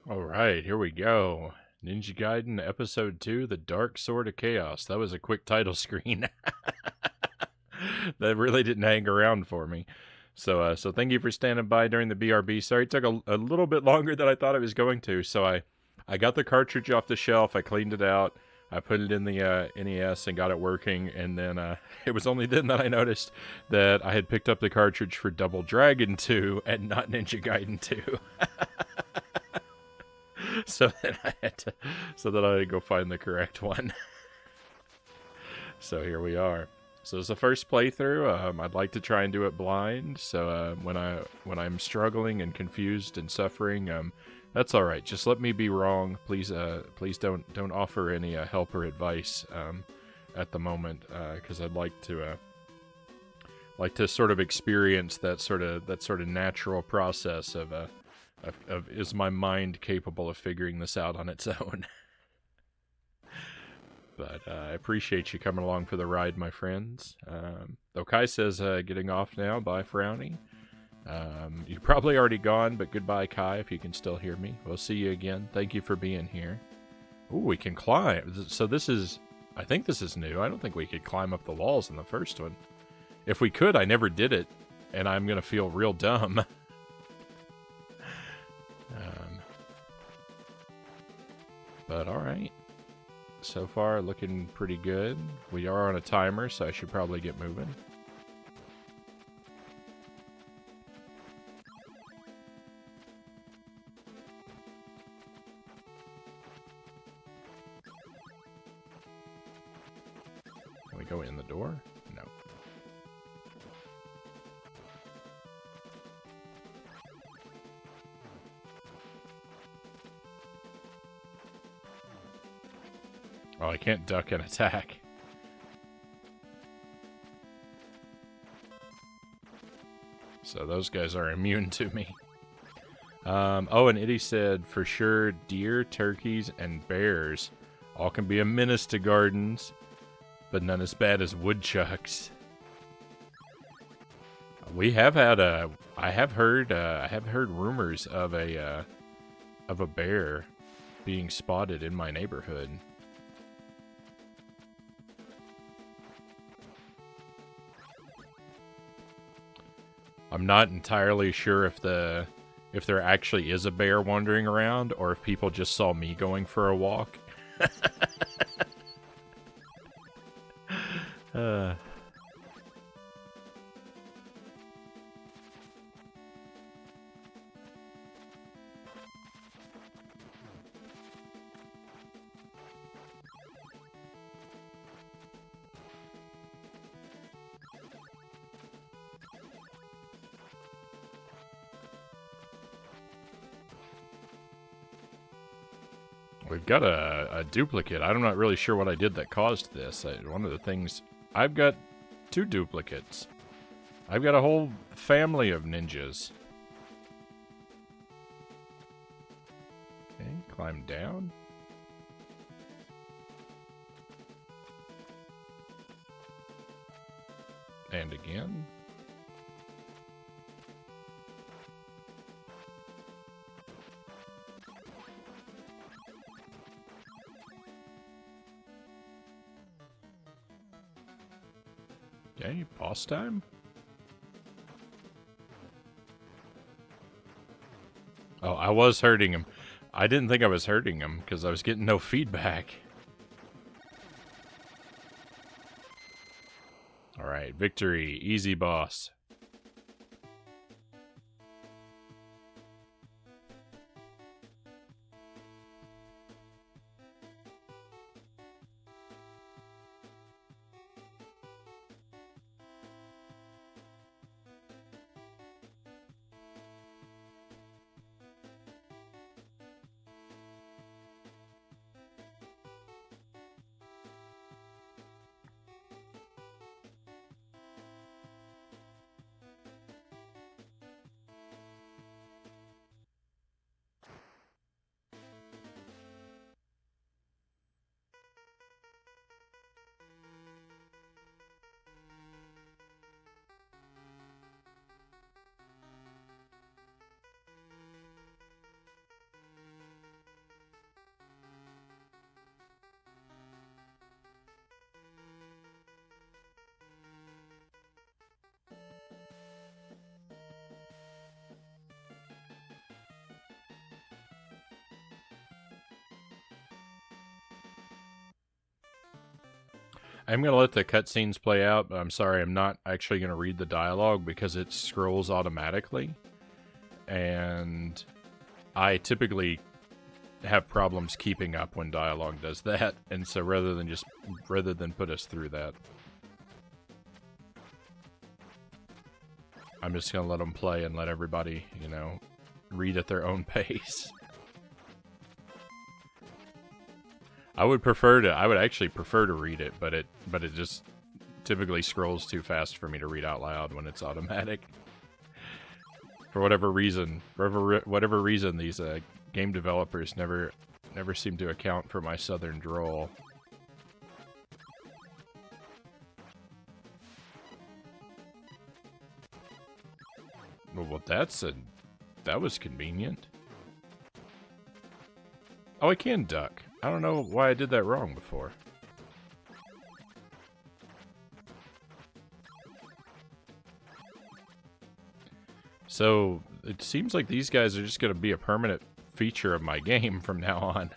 Alright, here we go. Ninja Gaiden Episode 2, The Dark Sword of Chaos. That was a quick title screen. That really didn't hang around for me. So thank you for standing by during the BRB. Sorry, it took a little bit longer than I thought it was going to. So I got the cartridge off the shelf, I cleaned it out, I put it in the NES and got it working, and then it was only then that I noticed that I had picked up the cartridge for Double Dragon 2 and not Ninja Gaiden 2. So then I had to go find the correct one. So here we are. So it's the first playthrough. I'd like to try and do it blind. So when I'm struggling and confused and suffering, that's all right. Just let me be wrong. Please don't offer any help or advice at the moment, because I'd like to sort of experience that sort of natural process of is my mind capable of figuring this out on its own. But I appreciate you coming along for the ride, my friends. Okai says, getting off now. Bye, Frownie. You're probably already gone, but goodbye, Kai, if you can still hear me. We'll see you again. Thank you for being here. Ooh, we can climb. So I think this is new. I don't think we could climb up the walls in the first one. If we could, I never did it, and I'm going to feel real dumb. But alright. So far, looking pretty good. We are on a timer, so I should probably get moving. Can we go in the door? No. Oh, I can't duck and attack. So those guys are immune to me. Oh, and Itty said, for sure, deer, turkeys, and bears all can be a menace to gardens, but none as bad as woodchucks. We have had I have heard rumors of a bear being spotted in my neighborhood. I'm not entirely sure if there actually is a bear wandering around, or if people just saw me going for a walk. We've got a duplicate. I'm not really sure what I did that caused this. One of the things... I've got 2 duplicates. I've got a whole family of ninjas. Okay, climb down. And again. Okay, boss time? Oh, I was hurting him. I didn't think I was hurting him, because I was getting no feedback. Alright, victory. Easy boss. I'm going to let the cutscenes play out, but I'm sorry, I'm not actually going to read the dialogue because it scrolls automatically. And I typically have problems keeping up when dialogue does that. And so rather than put us through that, I'm just going to let them play and let everybody, you know, read at their own pace. I would actually prefer to read it, but it just typically scrolls too fast for me to read out loud when it's automatic. For whatever reason, these game developers never seem to account for my southern drawl. Well, that was convenient. Oh, I can duck. I don't know why I did that wrong before. So, it seems like these guys are just going to be a permanent feature of my game from now on.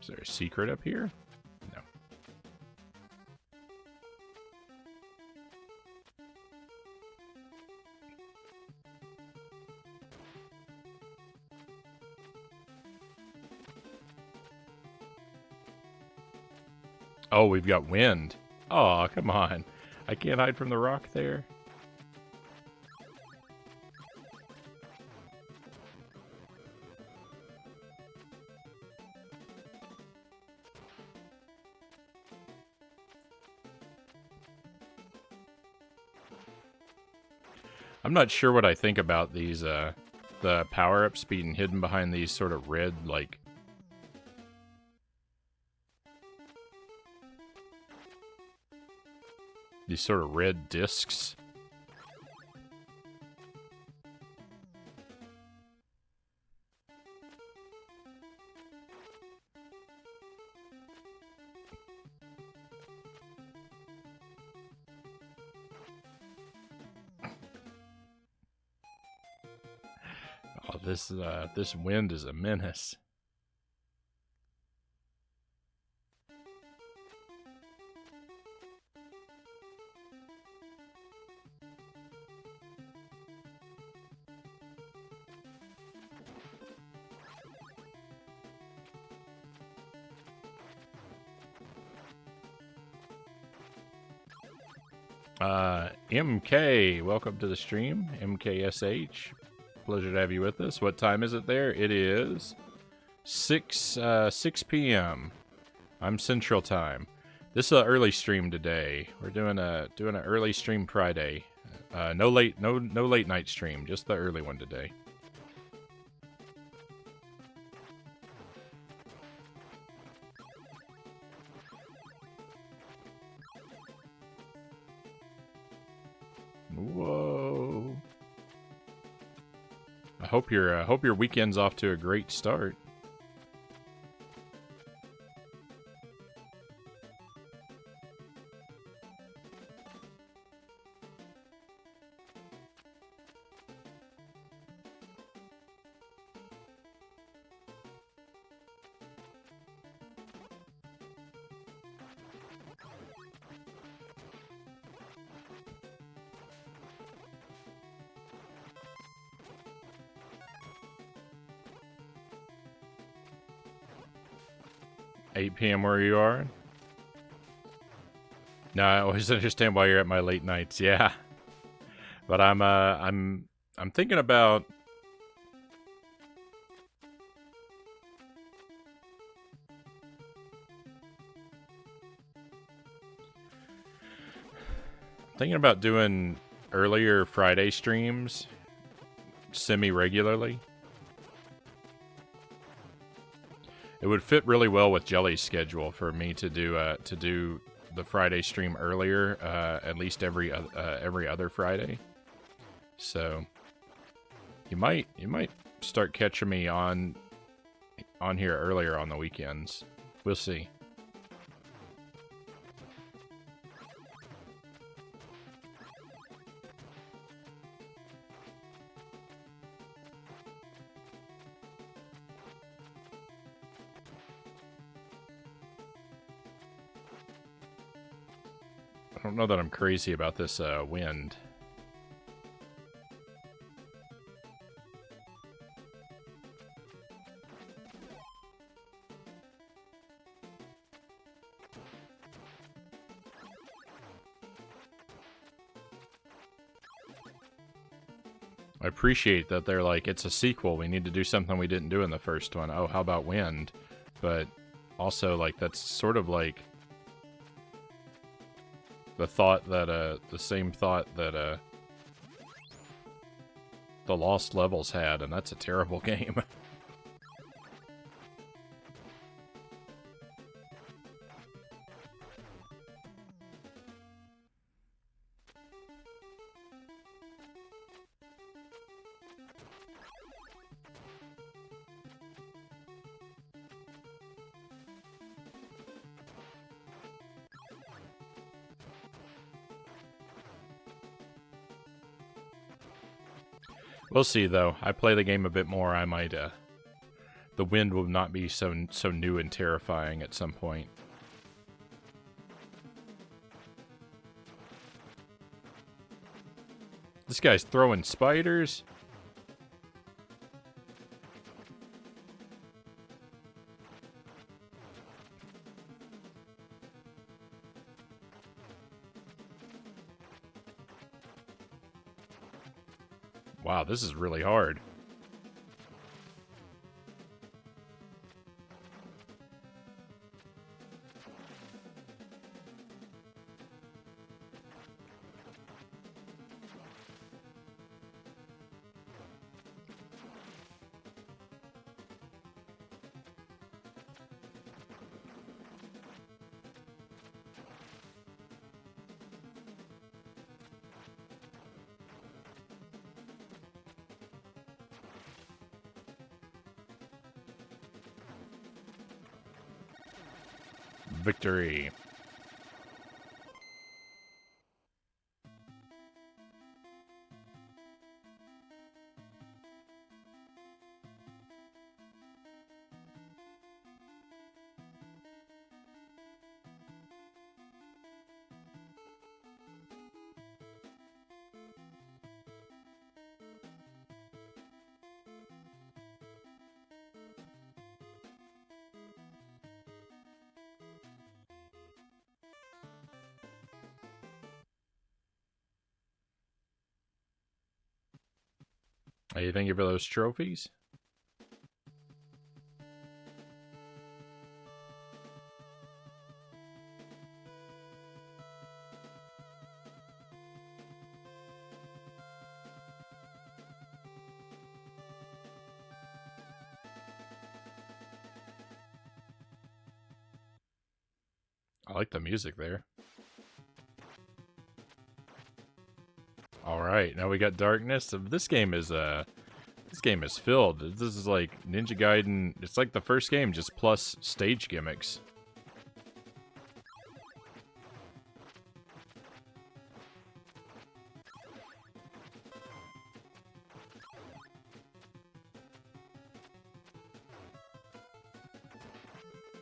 Is there a secret up here? No. Oh, we've got wind. Oh, come on. I can't hide from the rock there. I'm not sure what I think about these, the power-ups being hidden behind these sort of red, like... these sort of red discs. Oh, this wind is a menace. MK, welcome to the stream. MKSH. Pleasure to have you with us. What time is it there? It is 6 p.m. I'm Central Time. This is an early stream today. We're doing an early stream Friday. No late night stream, just the early one today. Whoa. I hope your weekend's off to a great start. PM where you are? No, I always understand why you're at my late nights. Yeah, but I'm thinking about doing earlier Friday streams semi-regularly. It would fit really well with Jelly's schedule for me to do the Friday stream earlier, at least every other Friday. So you might start catching me on here earlier on the weekends. We'll see. I don't know that I'm crazy about this wind. I appreciate that they're like, it's a sequel, we need to do something we didn't do in the first one. Oh, how about wind? But also, like, that's sort of like the thought that, the same thought that, the Lost Levels had, and that's a terrible game. We'll see, though. I play the game a bit more, I might, the wind will not be so new and terrifying at some point. This guy's throwing spiders. Wow, this is really hard. Victory. How you think of those trophies? I like the music there. Alright, now we got darkness. This game is filled. This is like Ninja Gaiden. It's like the first game, just plus stage gimmicks.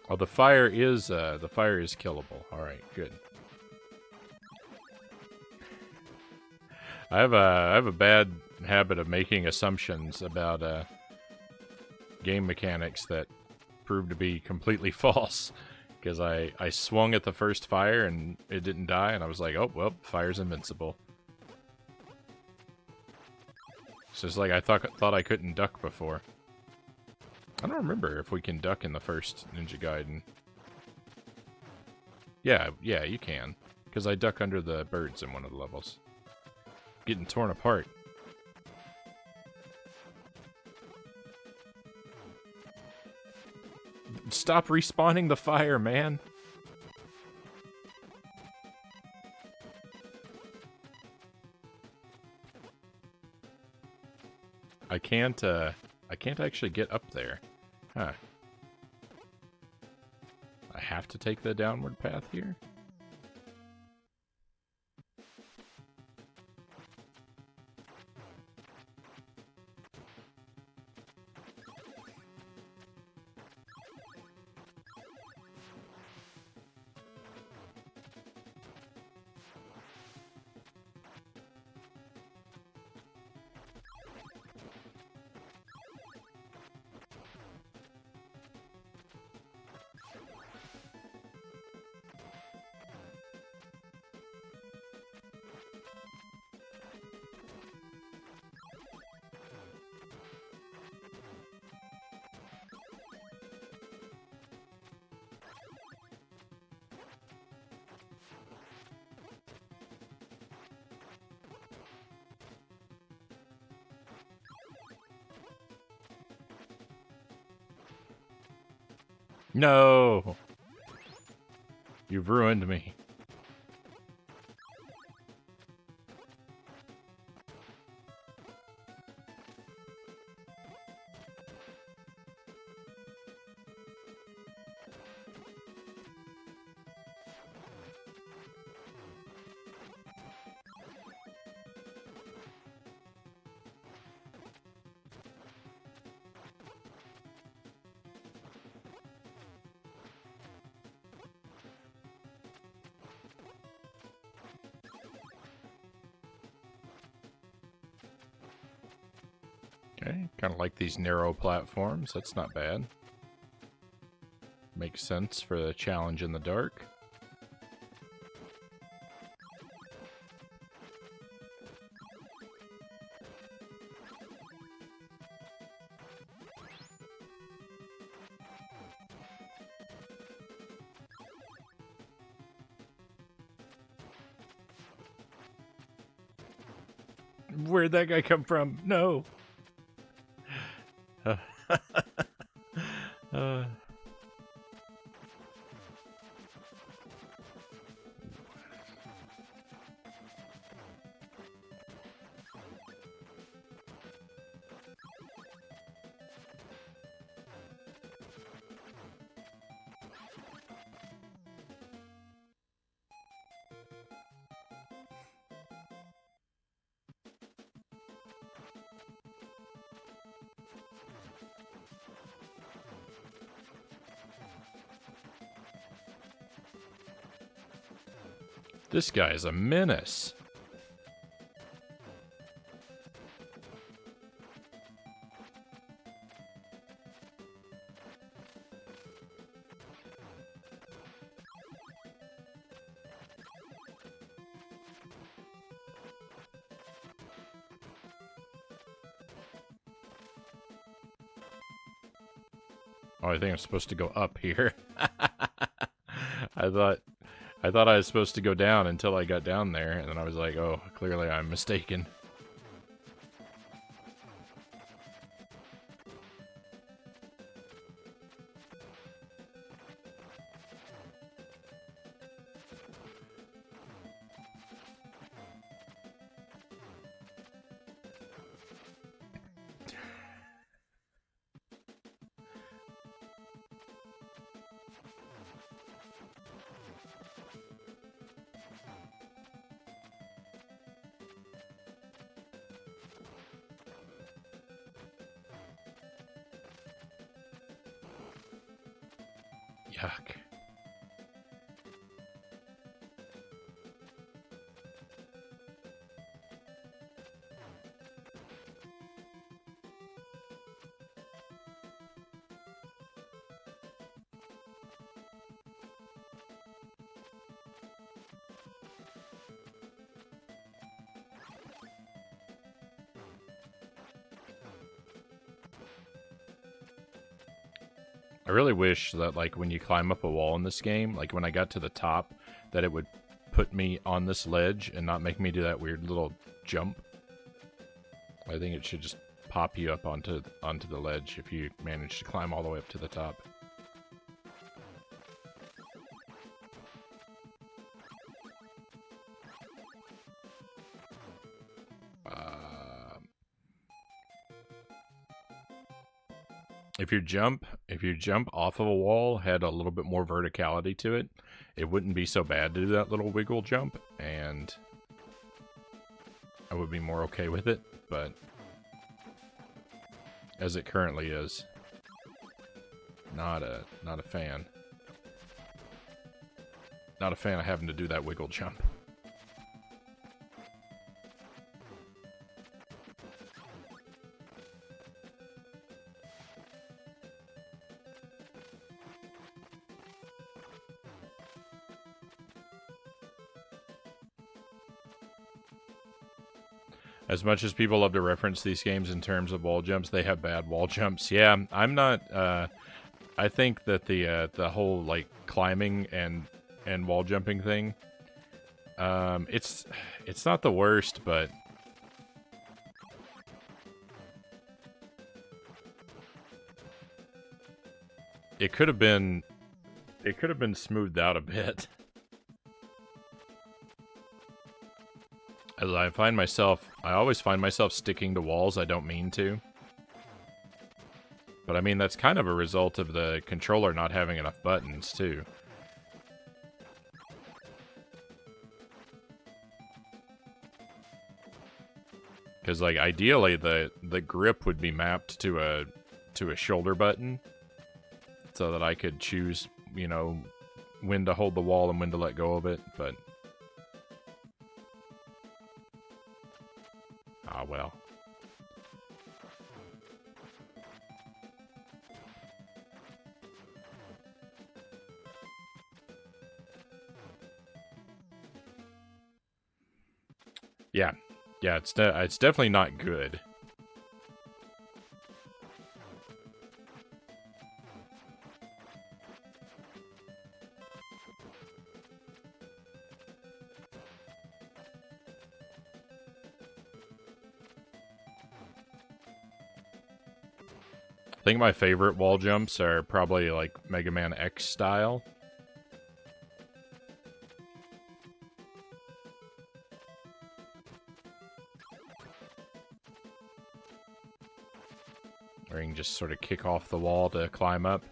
Oh, the fire is killable. All right, good. I have a bad habit of making assumptions about game mechanics that prove to be completely false. Because I swung at the first fire and it didn't die, and I was like, oh well, fire's invincible. It's just like I thought I couldn't duck before. I don't remember if we can duck in the first Ninja Gaiden. Yeah, you can. Because I duck under the birds in one of the levels. Getting torn apart. Stop respawning the fire, man! I can't actually get up there. Huh. I have to take the downward path here? No! You've ruined me. Okay, kind of like these narrow platforms. That's not bad. Makes sense for the challenge in the dark. Where'd that guy come from? No. This guy is a menace. Oh, I think I'm supposed to go up here. I thought I was supposed to go down until I got down there, and then I was like, oh, clearly I'm mistaken. Yuck. I really wish that, like, when you climb up a wall in this game, like, when I got to the top, that it would put me on this ledge and not make me do that weird little jump. I think it should just pop you up onto the ledge if you manage to climb all the way up to the top. If your jump off of a wall had a little bit more verticality to it, it wouldn't be so bad to do that little wiggle jump, and I would be more okay with it, but as it currently is, not a fan. Not a fan of having to do that wiggle jump. As much as people love to reference these games in terms of wall jumps, they have bad wall jumps. Yeah, I'm not. I think that the whole like climbing and wall jumping thing, it's not the worst, but it could have been it could have been smoothed out a bit. As I always find myself sticking to walls I don't mean to. But I mean, that's kind of a result of the controller not having enough buttons, too. Because, like, ideally, the grip would be mapped to a shoulder button, so that I could choose, you know, when to hold the wall and when to let go of it, but... ah, well. Yeah. Yeah, it's definitely not good. I think my favorite wall jumps are probably like Mega Man X style. Where you can just sort of kick off the wall to climb up.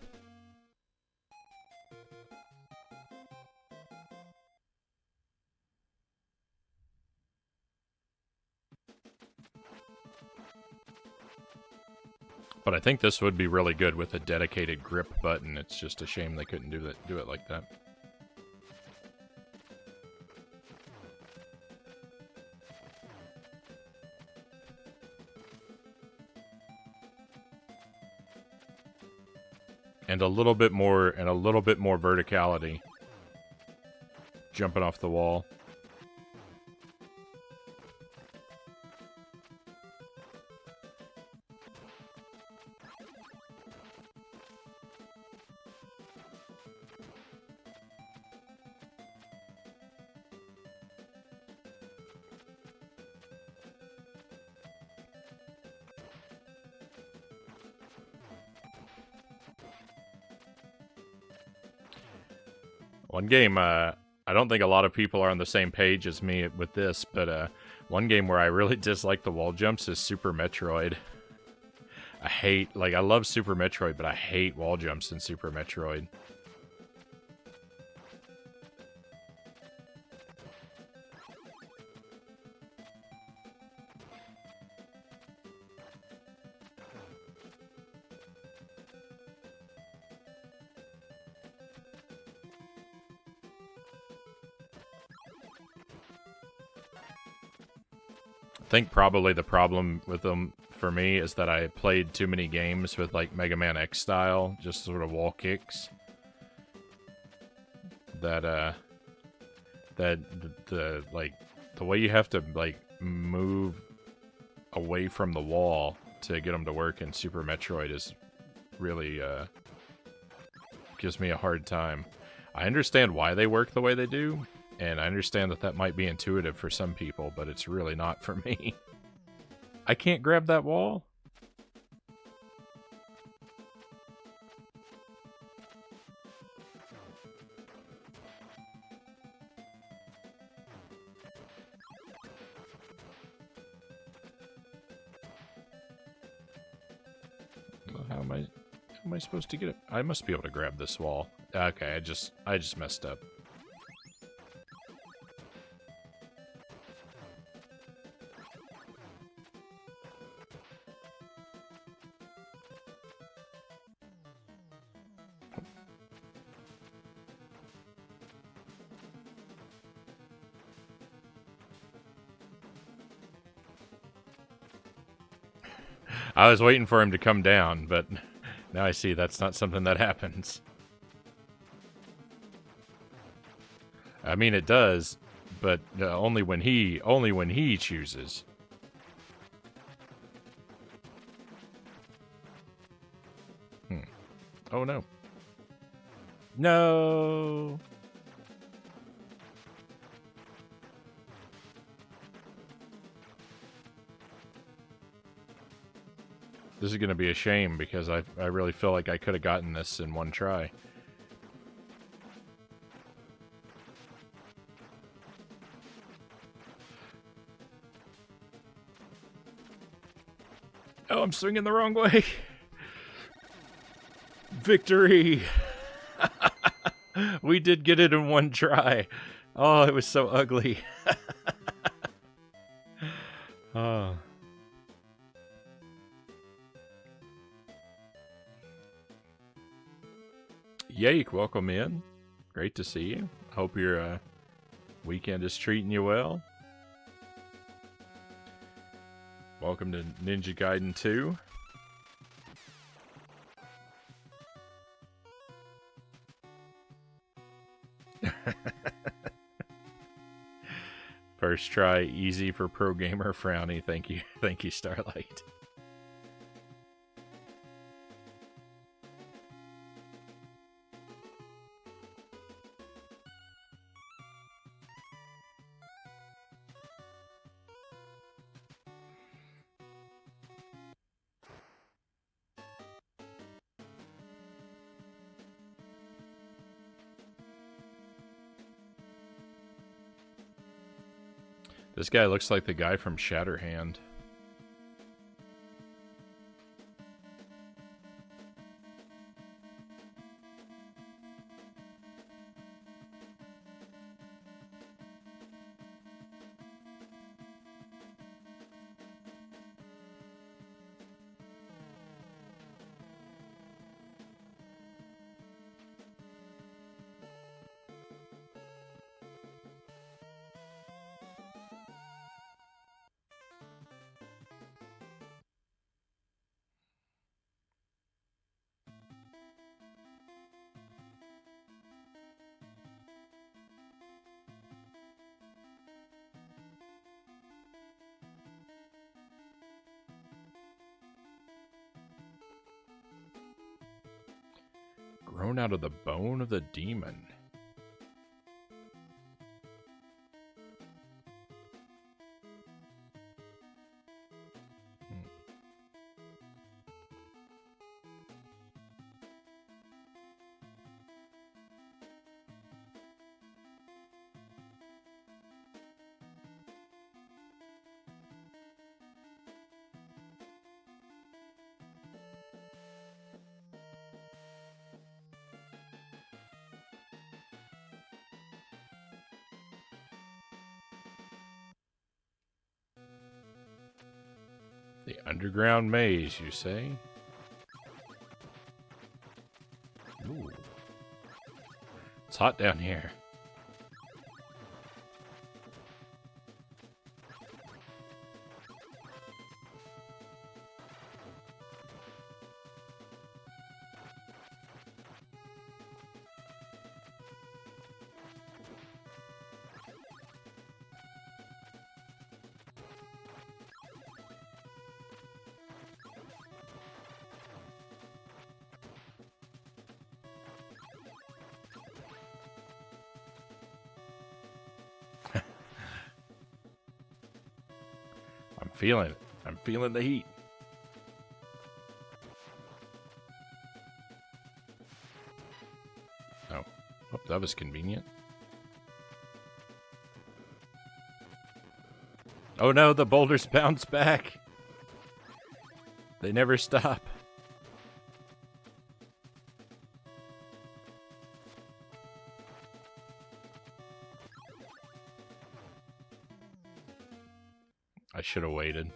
But I think this would be really good with a dedicated grip button. It's just a shame they couldn't do it like that. And a little bit more verticality. Jumping off the wall. One game, I don't think a lot of people are on the same page as me with this, but one game where I really dislike the wall jumps is Super Metroid. I love Super Metroid, but I hate wall jumps in Super Metroid. I think probably the problem with them for me is that I played too many games with like Mega Man X style, just sort of wall kicks. That the way you have to like move away from the wall to get them to work in Super Metroid is really gives me a hard time. I understand why they work the way they do. And I understand that might be intuitive for some people, but it's really not for me. I can't grab that wall? Well, how am I supposed to get it? I must be able to grab this wall. Okay, I just messed up. I was waiting for him to come down, but now I see that's not something that happens. I mean, it does, but only when he chooses. Oh no. No. This is going to be a shame because I really feel like I could have gotten this in one try. I'm swinging the wrong way. Victory! We did get it in one try. Oh, it was so ugly. Oh. Yake, welcome in. Great to see you. Hope your weekend is treating you well. Welcome to Ninja Gaiden 2. First try, easy for pro gamer. Frownie, thank you, Starlight. This guy looks like the guy from Shatterhand. Grown out of the bone of the demon. The underground maze, you say? Ooh. It's hot down here. Feeling it. I'm feeling the heat. Oh. Oh, that was convenient. Oh no, the boulders bounce back. They never stop. I should have waited.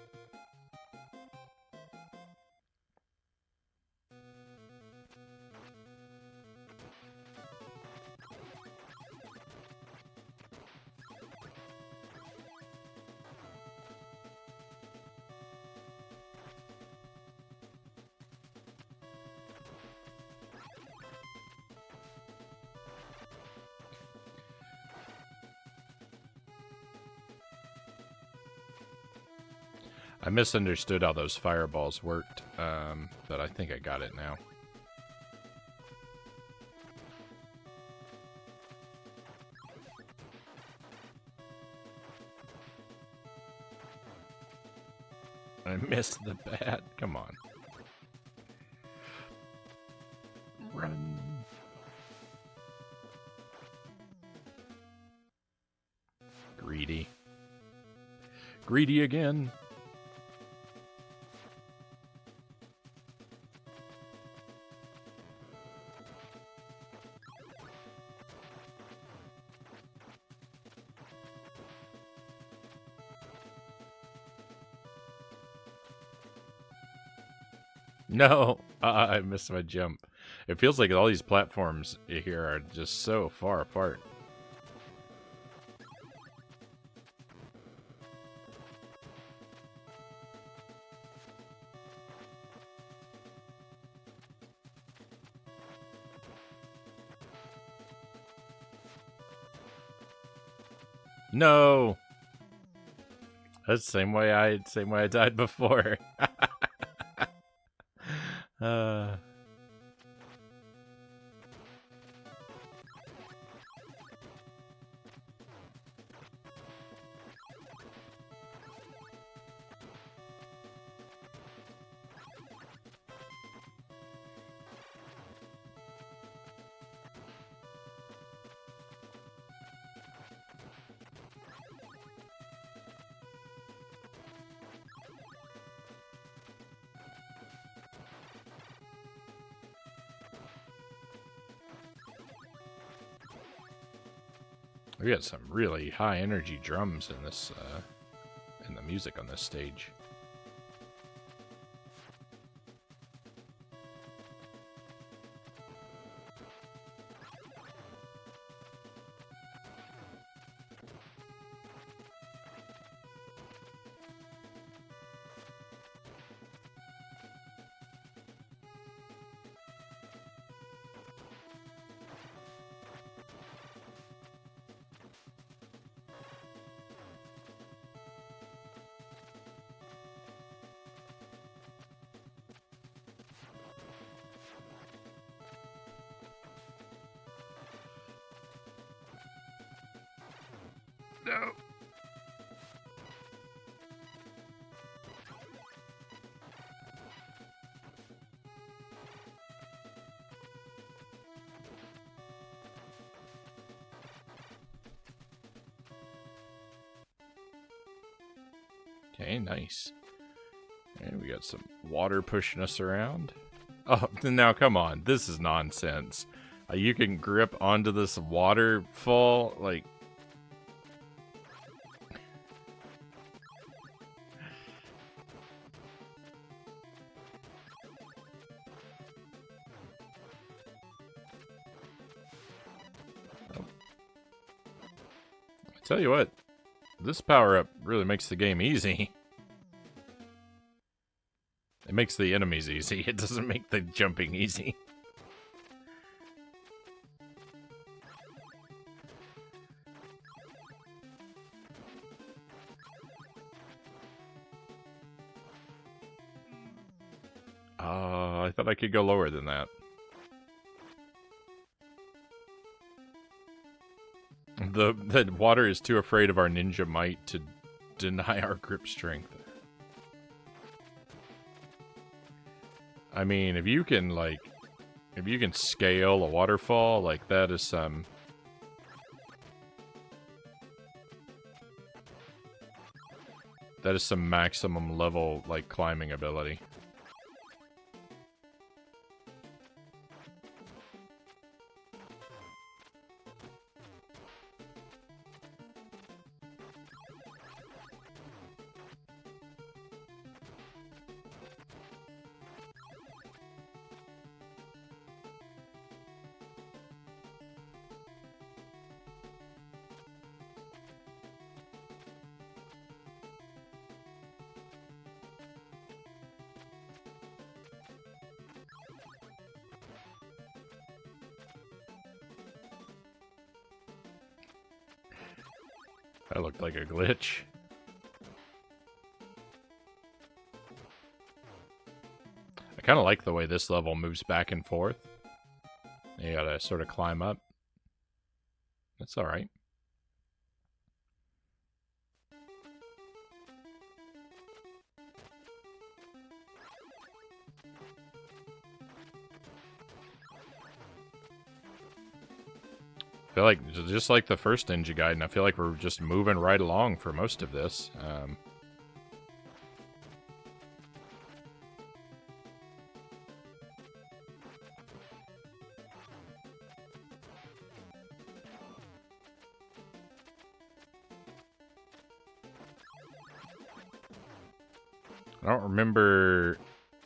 I misunderstood how those fireballs worked, but I think I got it now. I missed the bat. Come on. Run. Greedy. Greedy again. No, I missed my jump. It feels like all these platforms here are just so far apart. No, that's the same way I died before. uh, we got some really high energy drums in this, in the music on this stage. No. Okay, nice. And we got some water pushing us around. Oh, now come on. This is nonsense. You can grip onto this waterfall, like... Oh. I tell you what, this power-up really makes the game easy. It makes the enemies easy. It doesn't make the jumping easy. I thought I could go lower than that. The water is too afraid of our ninja might to deny our grip strength. I mean, if you can, like, if you can scale a waterfall, like, that is some... that is some maximum level, like, climbing ability. That looked like a glitch. I kind of like the way this level moves back and forth. You gotta sort of climb up. That's alright. I feel like, just like the first Ninja Gaiden, I feel like we're just moving right along for most of this. I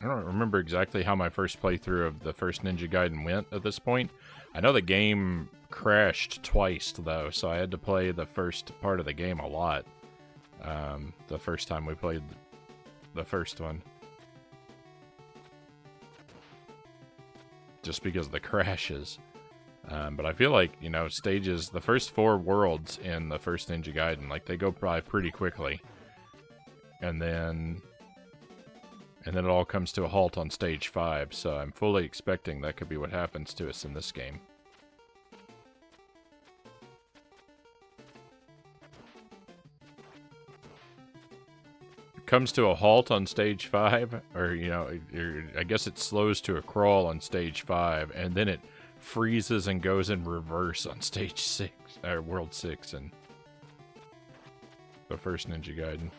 don't don't remember exactly how my first playthrough of the first Ninja Gaiden went at this point. I know the game crashed twice, though, so I had to play the first part of the game a lot. The first time we played the first one. Just because of the crashes. But I feel like, you know, stages, the first 4 worlds in the first Ninja Gaiden, like, they go by pretty quickly. And then it all comes to a halt on stage 5, so I'm fully expecting that could be what happens to us in this game. It comes to a halt on stage 5, or, you know, I guess it slows to a crawl on stage 5, and then it freezes and goes in reverse on stage 6, or world 6, and the first Ninja Gaiden.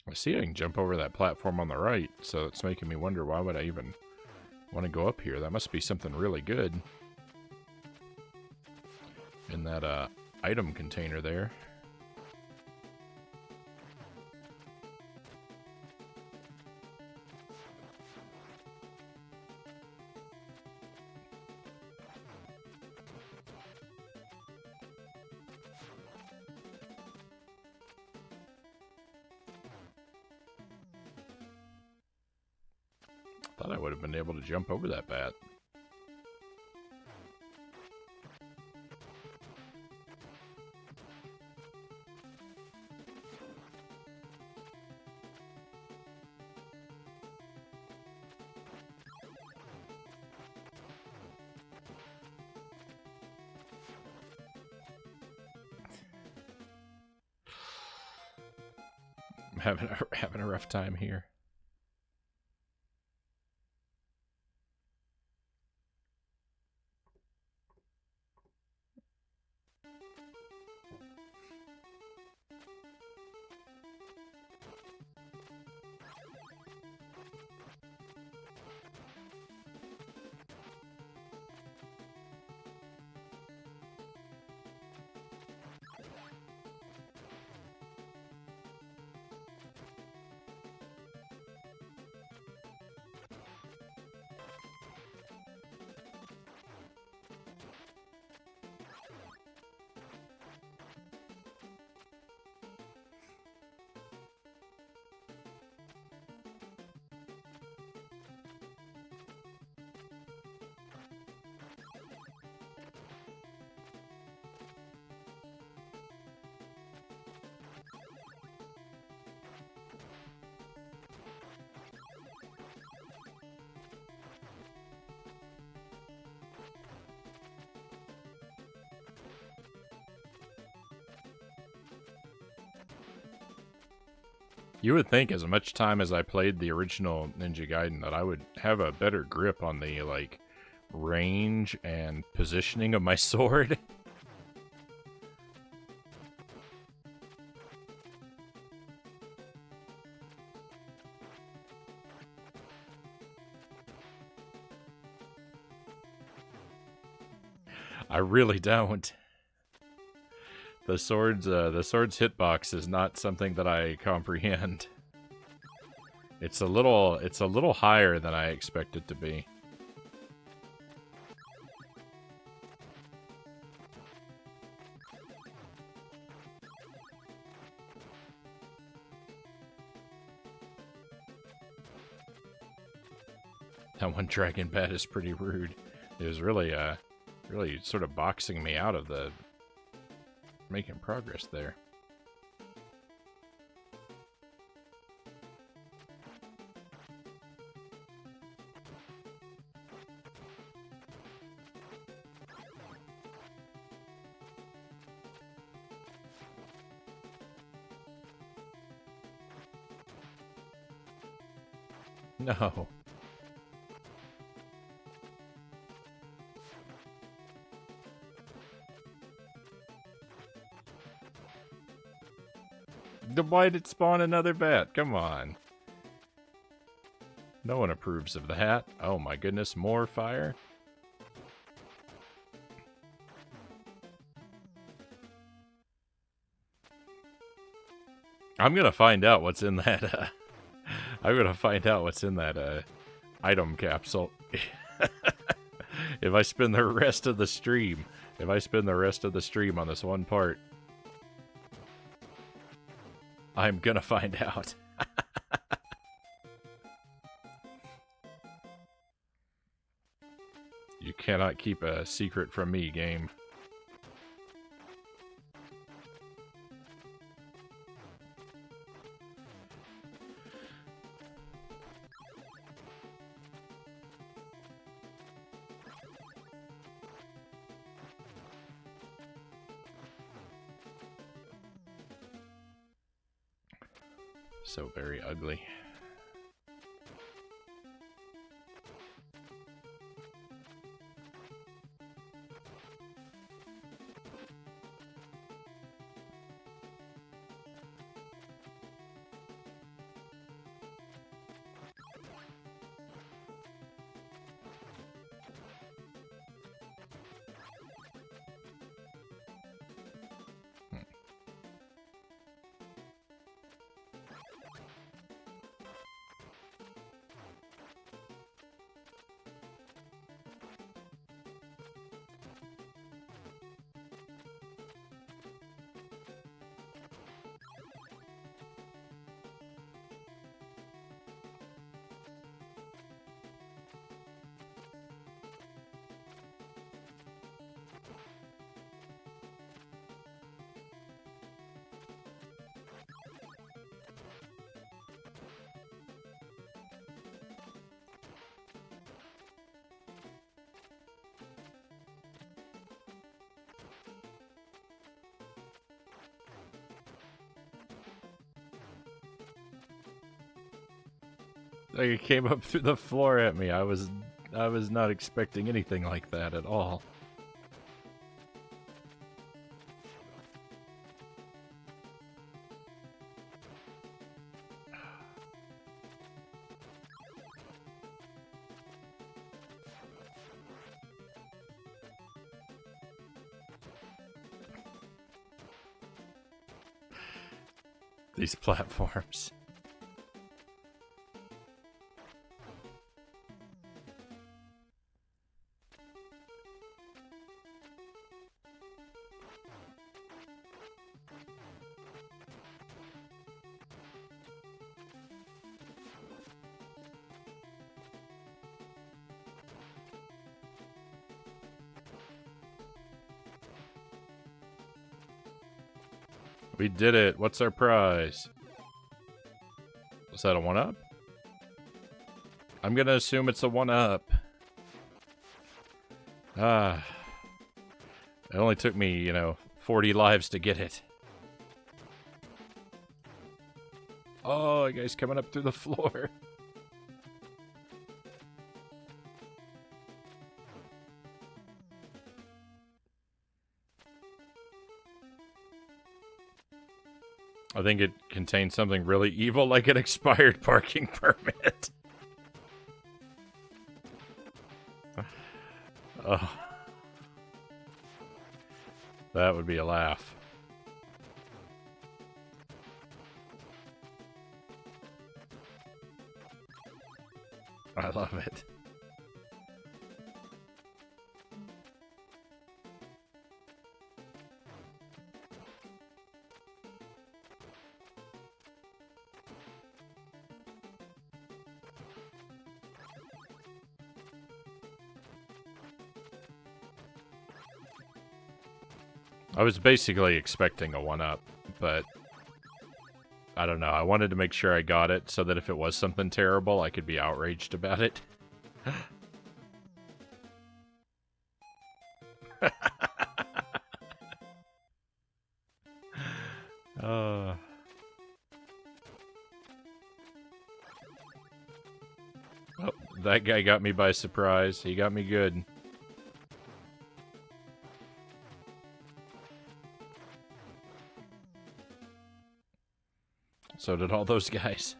I see I can jump over that platform on the right, so it's making me wonder, why would I even want to go up here? That must be something really good in that item container there. Thought I would have been able to jump over that bat. I'm having a rough time here. You would think, as much time as I played the original Ninja Gaiden, that I would have a better grip on the, like, range and positioning of my sword. I really don't. The sword's hitbox is not something that I comprehend. It's a little higher than I expect it to be. That one dragon bat is pretty rude. It was really really sort of boxing me out of the making progress there. No. Why did it spawn another bat? Come on. No one approves of that. Oh my goodness, more fire. I'm gonna find out what's in that, I'm gonna find out what's in that, item capsule. If I spend the rest of the stream, on this one part, I'm gonna find out. You cannot keep a secret from me, game. So very ugly. Like it came up through the floor at me. I was not expecting anything like that at all. These platforms. We did it. What's our prize? Was that a 1-up? I'm gonna assume it's a 1-up. It only took me, 40 lives to get it. Oh, a guy's coming up through the floor. I think it contains something really evil, like an expired parking permit. Oh. That would be a laugh. I love it. I was basically expecting a 1-up, but I don't know. I wanted to make sure I got it so that if it was something terrible, I could be outraged about it. Oh, that guy got me by surprise. He got me good. So did all those guys.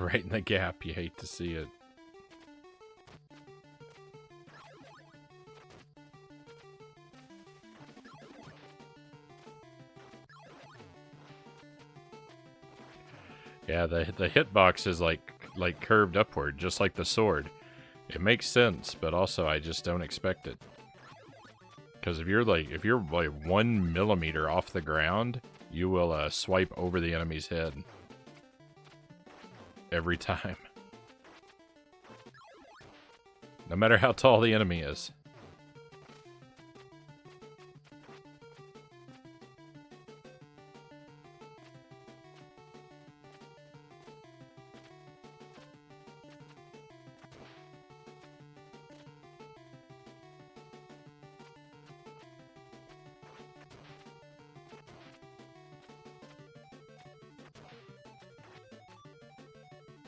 Right in the gap, you hate to see it. Yeah, the hitbox is like curved upward, just like the sword. It makes sense, but also I just don't expect it. Because if you're like 1 millimeter off the ground, you will swipe over the enemy's head every time. No matter how tall the enemy is.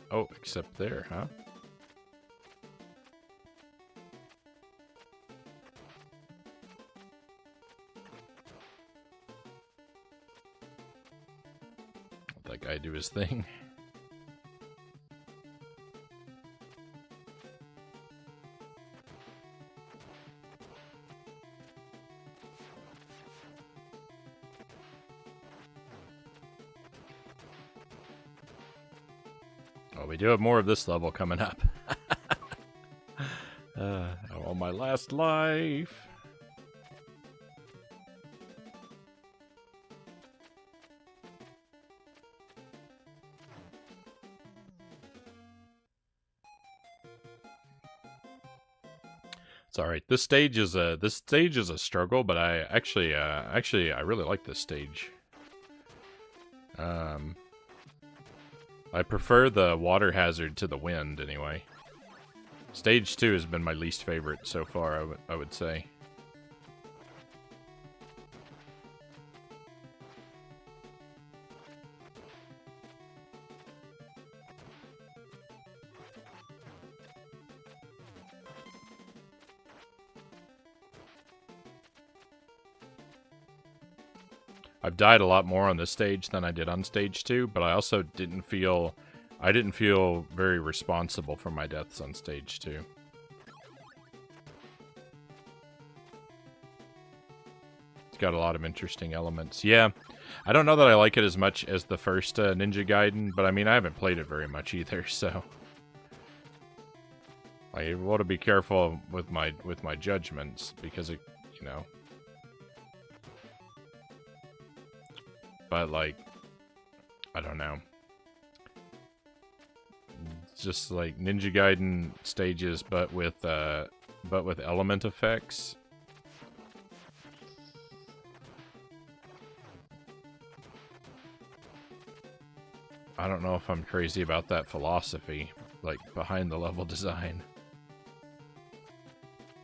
Oh, except there, huh? Let that guy do his thing. Oh, we do have more of this level coming up. I'm on my last life. It's all right. This stage is a struggle, but I actually I really like this stage. I prefer the water hazard to the wind anyway. Stage 2 has been my least favorite so far, I would say. I've died a lot more on this stage than I did on stage 2, but I also didn't feel very responsible for my deaths on stage 2. It's got a lot of interesting elements. Yeah, I don't know that I like it as much as the first Ninja Gaiden, but I mean, I haven't played it very much either, so I want to be careful with my judgments because it, you know. But like, I don't know. Just like Ninja Gaiden stages, but with element effects. I don't know if I'm crazy about that philosophy, like behind the level design.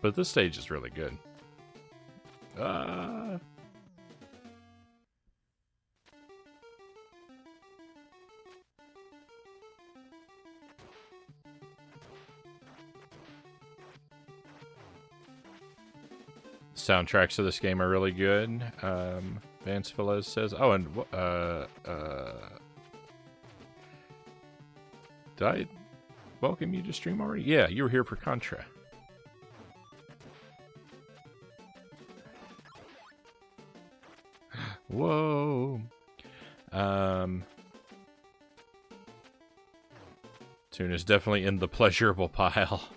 But this stage is really good. Soundtracks of this game are really good. Vance Velez says, "Oh, and did I welcome you to stream already? Yeah, you were here for Contra." Whoa. Tune is definitely in the pleasurable pile.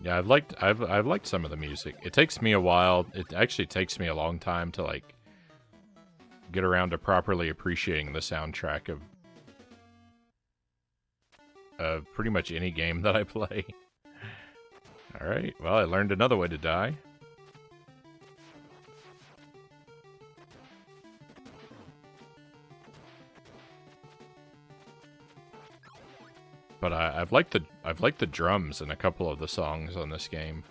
Yeah, I've liked some of the music. It takes me a while. It actually takes me a long time to like get around to properly appreciating the soundtrack of pretty much any game that I play. All right. Well, I learned another way to die. But I've liked the drums in a couple of the songs on this game.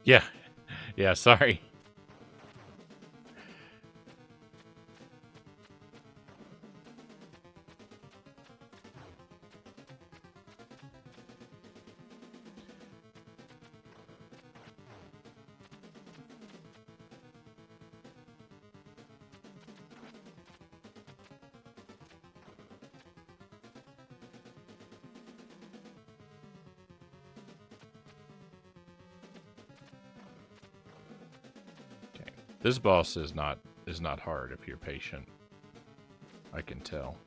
Yeah. Yeah, sorry. Okay. This boss is not hard if you're patient. I can tell.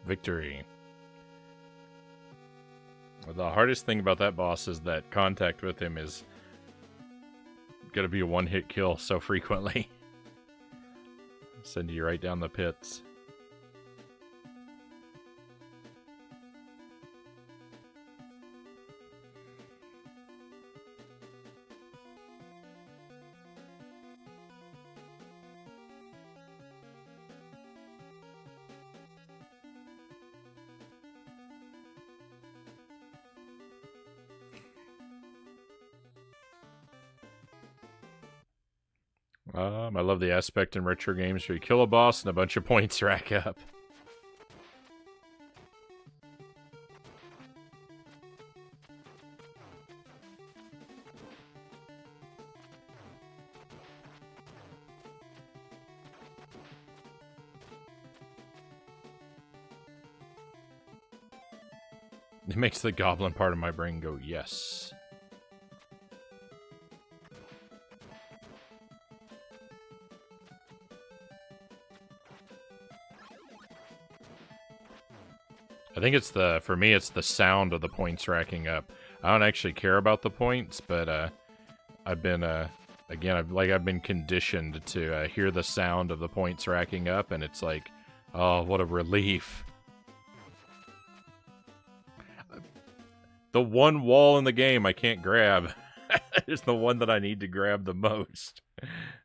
Victory. The hardest thing about that boss is that contact with him is gonna be a one-hit kill so frequently. Send you right down the pits. I love the aspect in retro games where you kill a boss and a bunch of points rack up. It makes the goblin part of my brain go, yes. I think it's for me, it's the sound of the points racking up. I don't actually care about the points, but I've been, again, I've been conditioned to hear the sound of the points racking up, and it's like, oh, what a relief. The one wall in the game I can't grab is the one that I need to grab the most.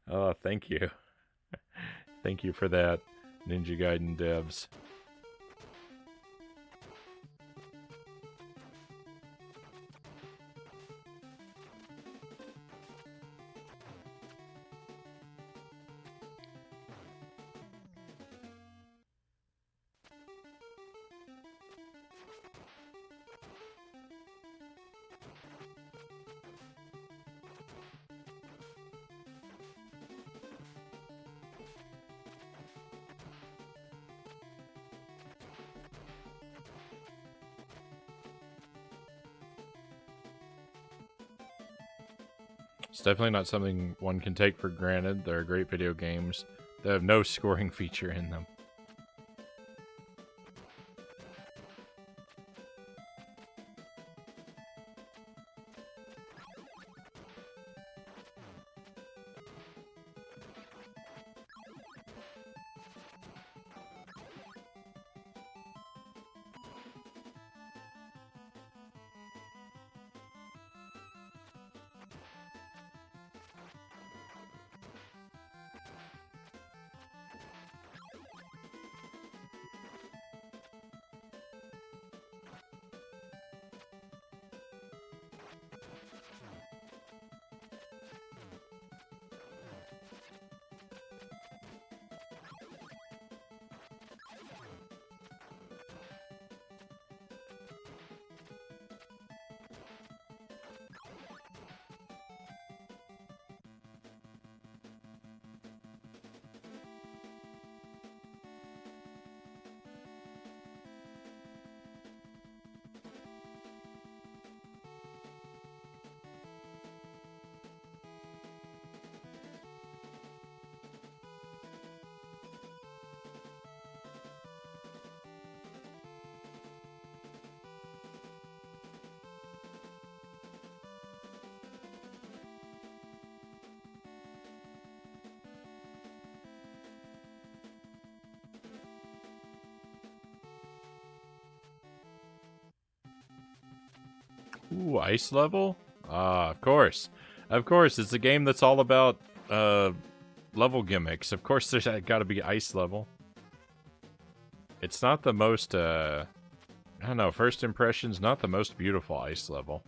Oh, thank you. Thank you for that, Ninja Gaiden devs. It's definitely not something one can take for granted. They're great video games. They have no scoring feature in them. Ooh, ice level? Ah, of course. Of course, it's a game that's all about level gimmicks. Of course there's got to be ice level. It's not the most I don't know, first impressions not the most beautiful ice level.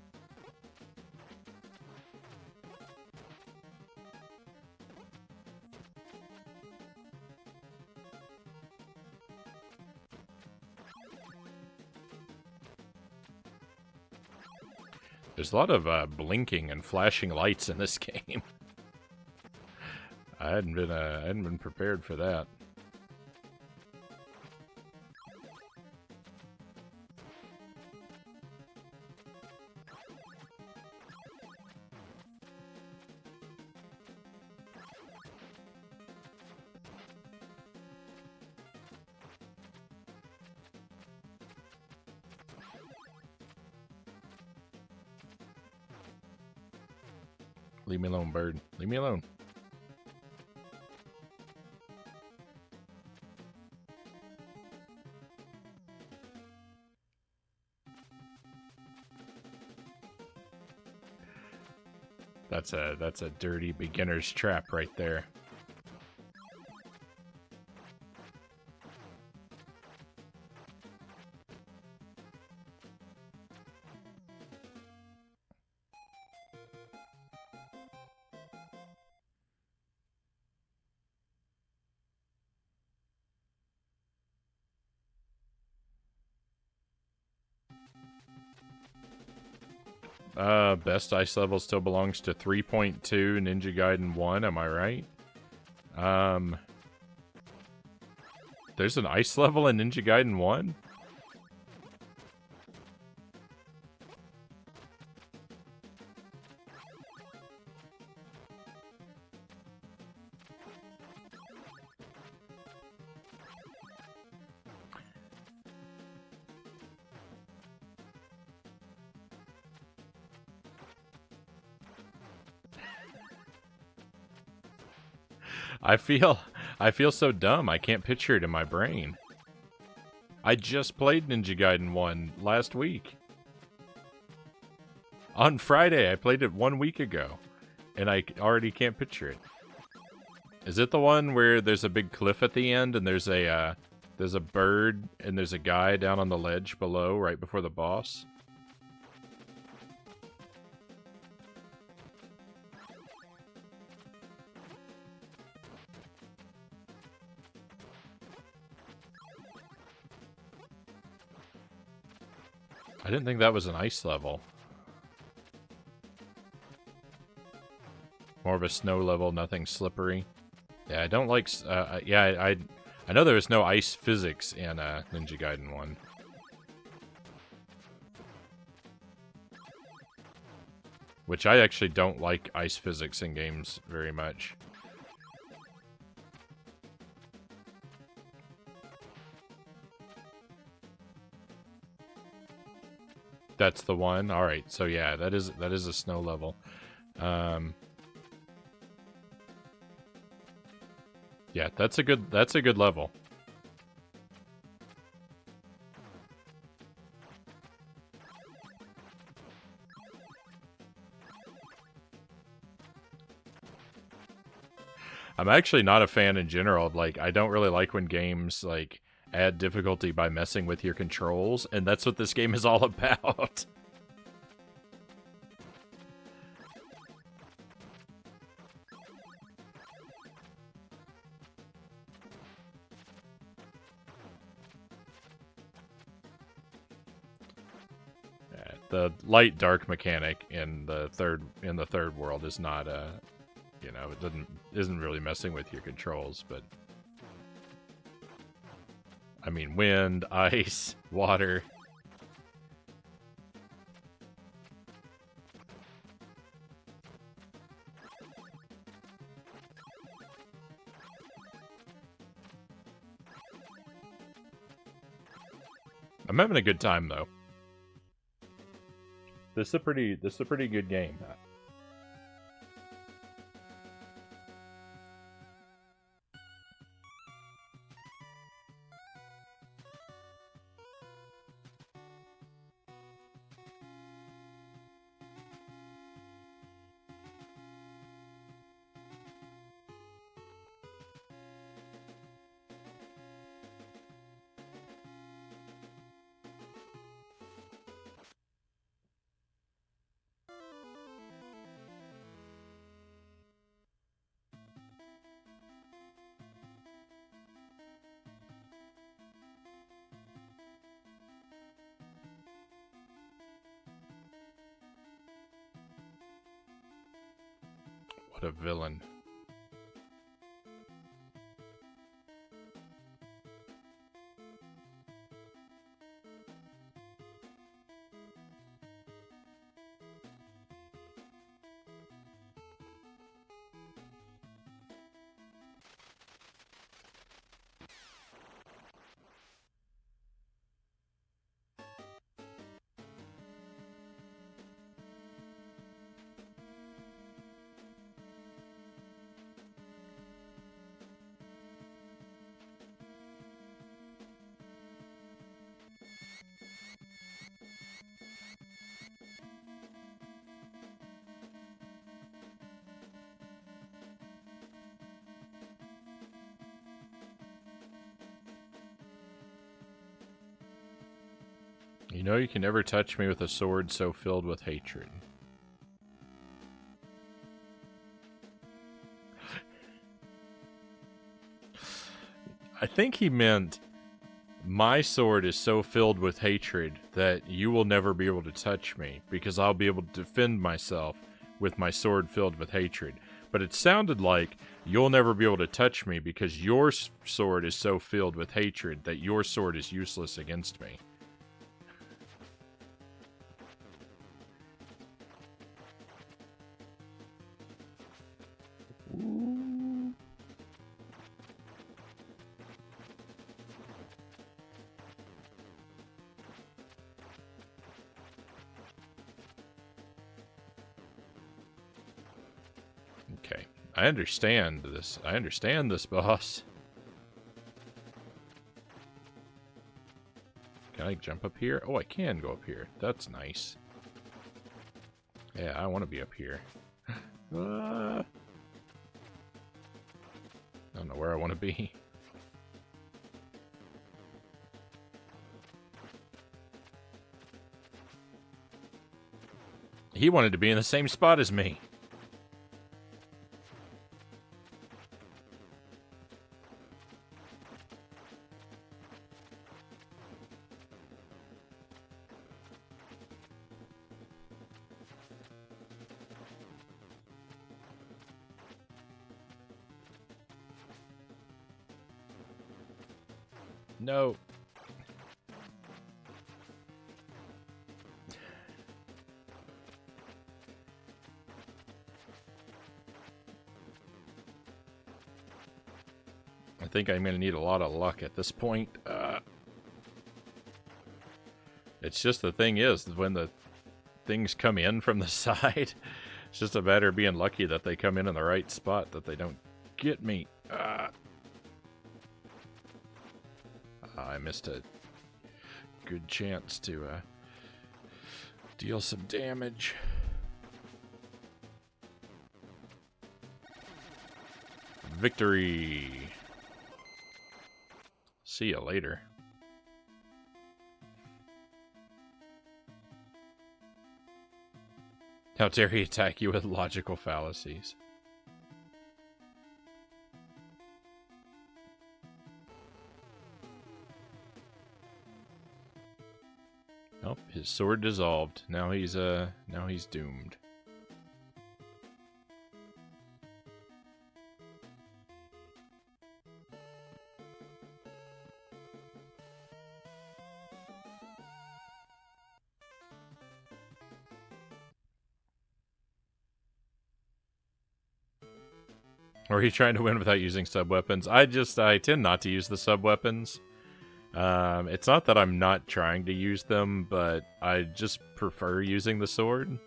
There's a lot of blinking and flashing lights in this game. I hadn't been prepared for that. Leave me alone, bird. Leave me alone. That's a dirty beginner's trap right there. Best ice level still belongs to 3.2 Ninja Gaiden 1, am I right? There's an ice level in Ninja Gaiden 1? I feel so dumb. I can't picture it in my brain. I just played Ninja Gaiden 1 last week. On Friday, I played it 1 week ago, and I already can't picture it. Is it the one where there's a big cliff at the end, and there's a bird, and there's a guy down on the ledge below, right before the boss? I didn't think that was an ice level. More of a snow level, nothing slippery. Yeah, I don't like... yeah, I know there was no ice physics in Ninja Gaiden 1. Which I actually don't like ice physics in games very much. That's the one? Alright, so yeah, that is a snow level. Yeah, that's a good level. I'm actually not a fan in general. Like, I don't really like when games, like, add difficulty by messing with your controls, and that's what this game is all about. The light dark mechanic in the third world is not you know, it isn't really messing with your controls, but I mean, wind, ice, water. I'm having a good time though. This is a pretty good game. What a villain. You know you can never touch me with a sword so filled with hatred. I think he meant, my sword is so filled with hatred that you will never be able to touch me because I'll be able to defend myself with my sword filled with hatred. But it sounded like you'll never be able to touch me because your sword is so filled with hatred that your sword is useless against me. Ooh. Okay, I understand this. I understand this, boss. Can I jump up here? Oh, I can go up here. That's nice. Yeah, I want to be up here. I don't know where I want to be. He wanted to be in the same spot as me. No. I think I'm going to need a lot of luck at this point. It's just the thing is, when the things come in from the side, it's just a matter of being lucky that they come in the right spot, that they don't get me. I missed a good chance to deal some damage. Victory! See you later. How dare he attack you with logical fallacies? Oh, his sword dissolved. Now he's doomed. Or are you trying to win without using sub-weapons? I tend not to use the sub-weapons. It's not that I'm not trying to use them, but I just prefer using the sword.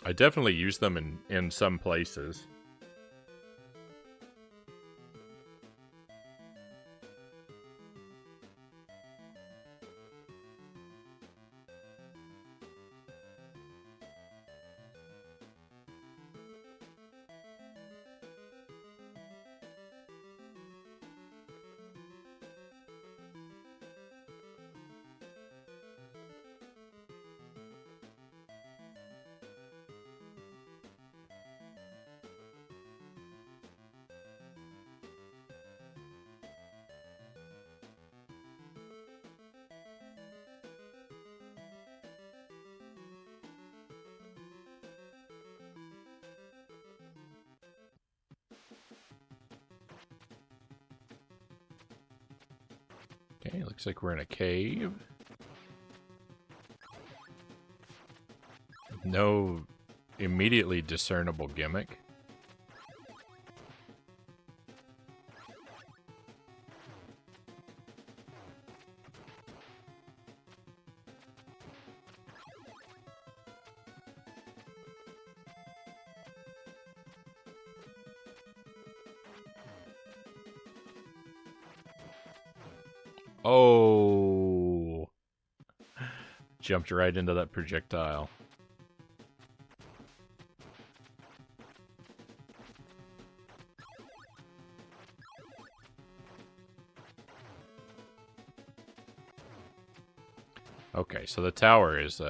I definitely use them in some places. Okay, looks like we're in a cave. No immediately discernible gimmick. Oh, jumped right into that projectile. Okay, so the tower is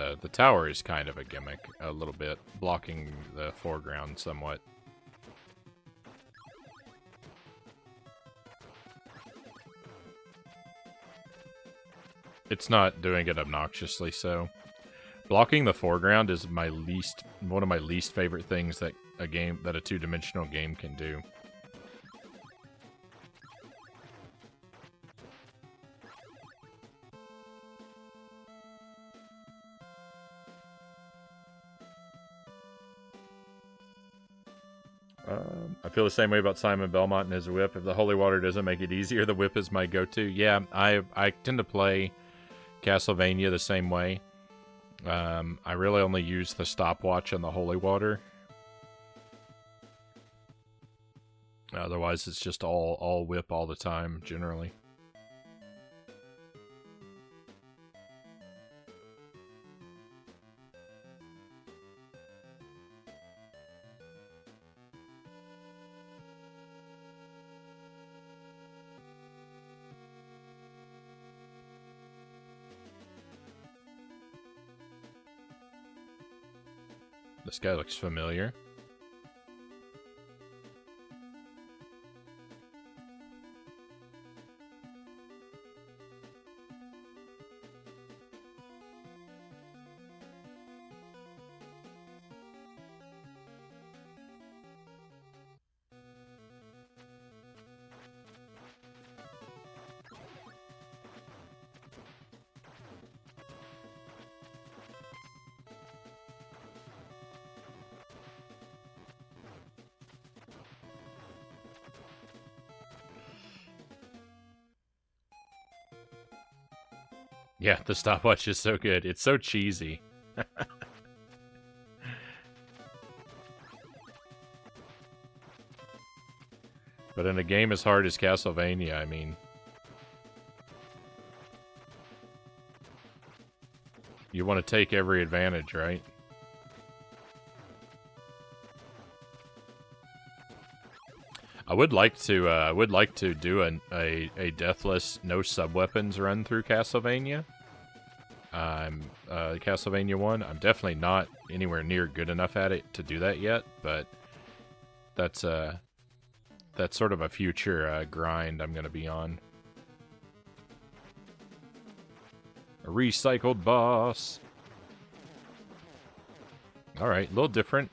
kind of a gimmick, a little bit, blocking the foreground somewhat. It's not doing it obnoxiously so. Blocking the foreground is one of my least favorite things that a two-dimensional game can do. I feel the same way about Simon Belmont and his whip. If the holy water doesn't make it easier, the whip is my go-to. Yeah, I tend to play Castlevania the same way. I really only use the stopwatch and the holy water. Otherwise, it's just all whip all the time, generally. This guy looks familiar. Yeah, the stopwatch is so good. It's so cheesy. But in a game as hard as Castlevania, I mean... You want to take every advantage, right? I would like to do a deathless, no sub-weapons run through Castlevania. Castlevania 1. I'm definitely not anywhere near good enough at it to do that yet, but that's sort of a future grind I'm going to be on. A recycled boss. Alright, a little different.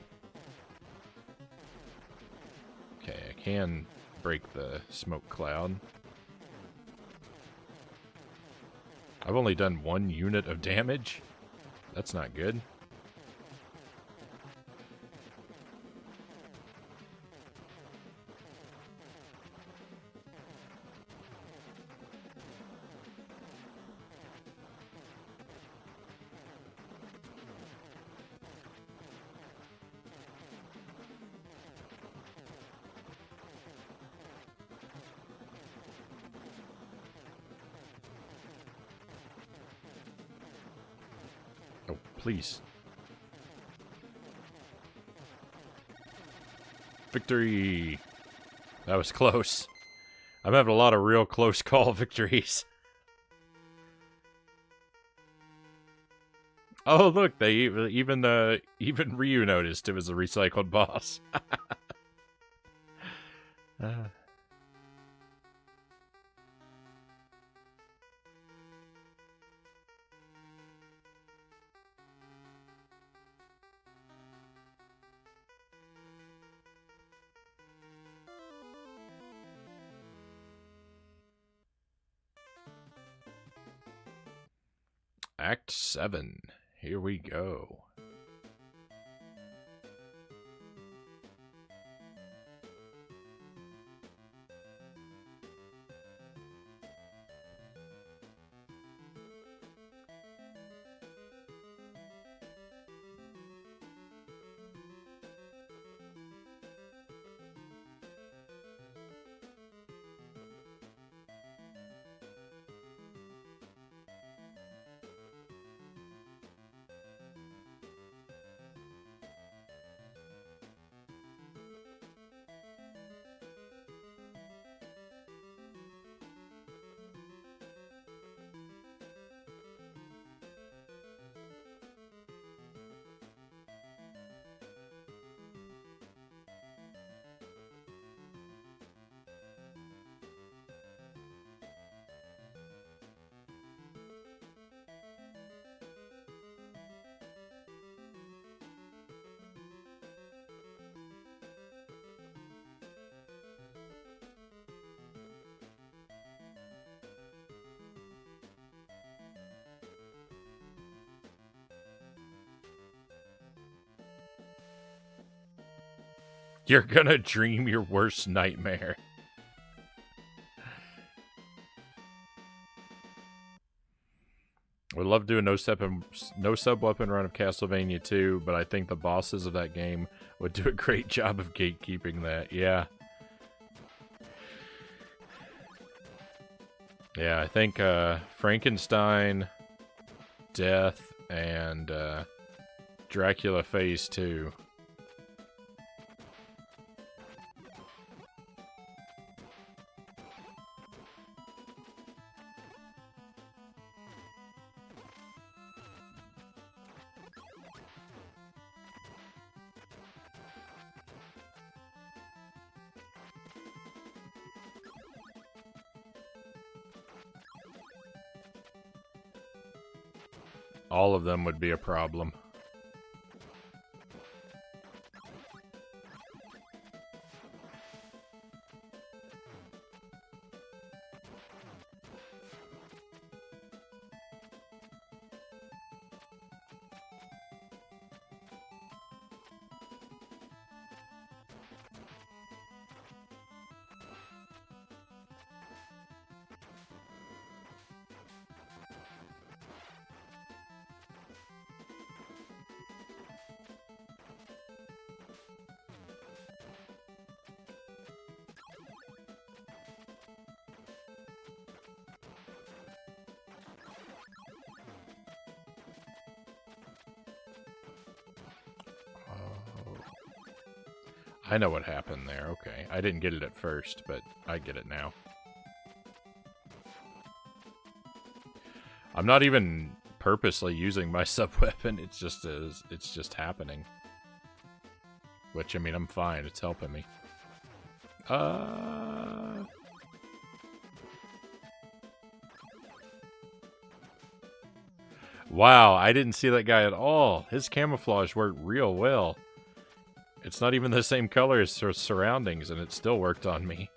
Okay, I can break the smoke cloud. I've only done 1 unit of damage. That's not good. Oh, please. Victory! That was close. I'm having a lot of real close call victories. Oh, look, they even Ryu noticed it was a recycled boss. Act 7. Here we go. You're gonna dream your worst nightmare. Would love to do a no sub weapon run of Castlevania 2, but I think the bosses of that game would do a great job of gatekeeping that. Yeah. Yeah, I think Frankenstein, Death, and Dracula Phase 2. All of them would be a problem. I know what happened there, okay. I didn't get it at first, but I get it now. I'm not even purposely using my sub-weapon, it's just happening. Which, I mean, I'm fine, it's helping me. Wow, I didn't see that guy at all. His camouflage worked real well. It's not even the same color as her surroundings, and it still worked on me.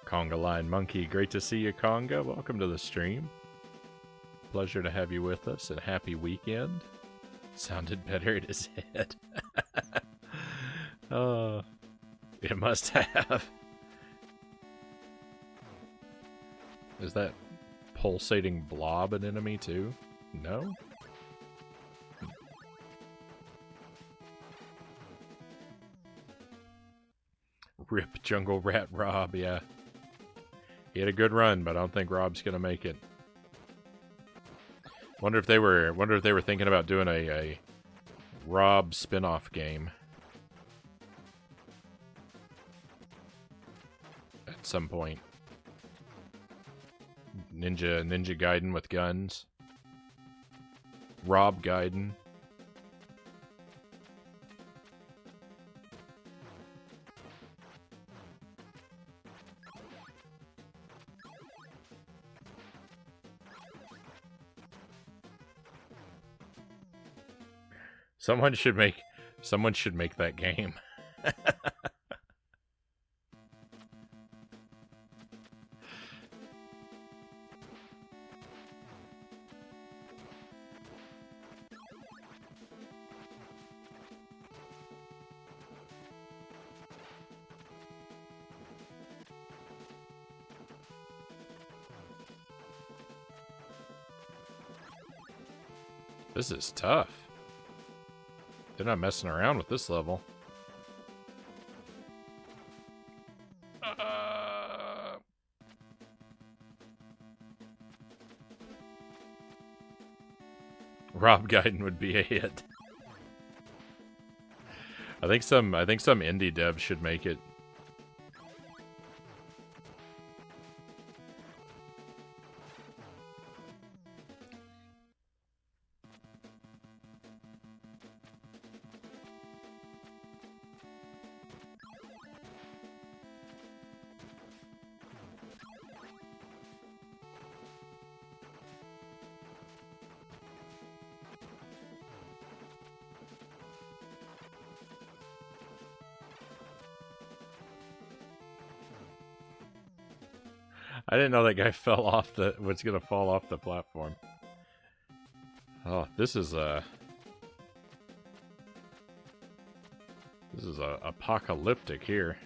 Conga Line Monkey, great to see you, Conga. Welcome to the stream. Pleasure to have you with us, and happy weekend. Sounded better at his head. Oh, it must have. Is that pulsating blob an enemy too? No? Rip Jungle Rat Rob, yeah. He had a good run, but I don't think Rob's gonna make it. Wonder if they were thinking about doing a Rob spin-off game at some point. Ninja Gaiden with guns. Rob Gaiden. Someone should make that game. This is tough. They're not messing around with this level. Rob Gaiden would be a hit. I think some indie devs should make it. I didn't know that guy was gonna fall off the platform. Oh, this is apocalyptic here.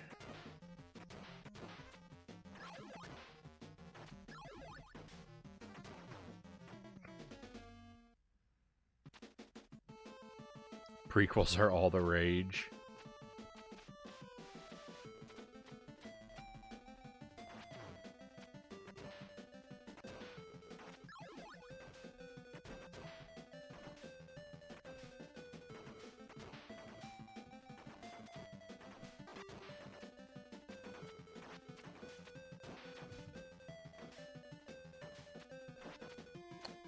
Prequels are all the rage.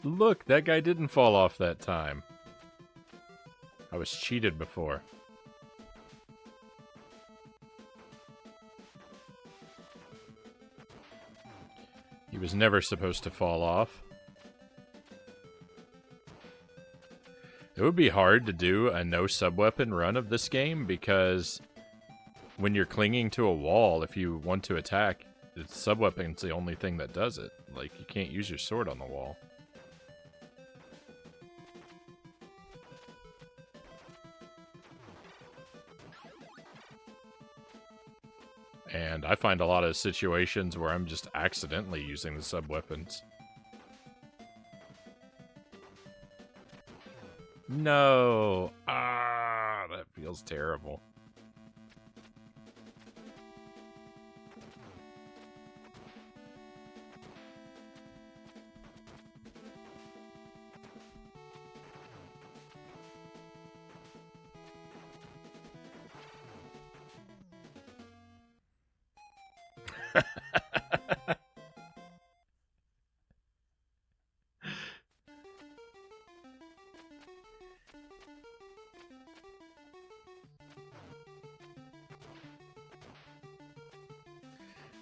Look, that guy didn't fall off that time. I was cheated before. He was never supposed to fall off. It would be hard to do a no sub-weapon run of this game because when you're clinging to a wall, if you want to attack, the sub-weapon's the only thing that does it. Like, you can't use your sword on the wall. And I find a lot of situations where I'm just accidentally using the sub-weapons. No! Ah, that feels terrible.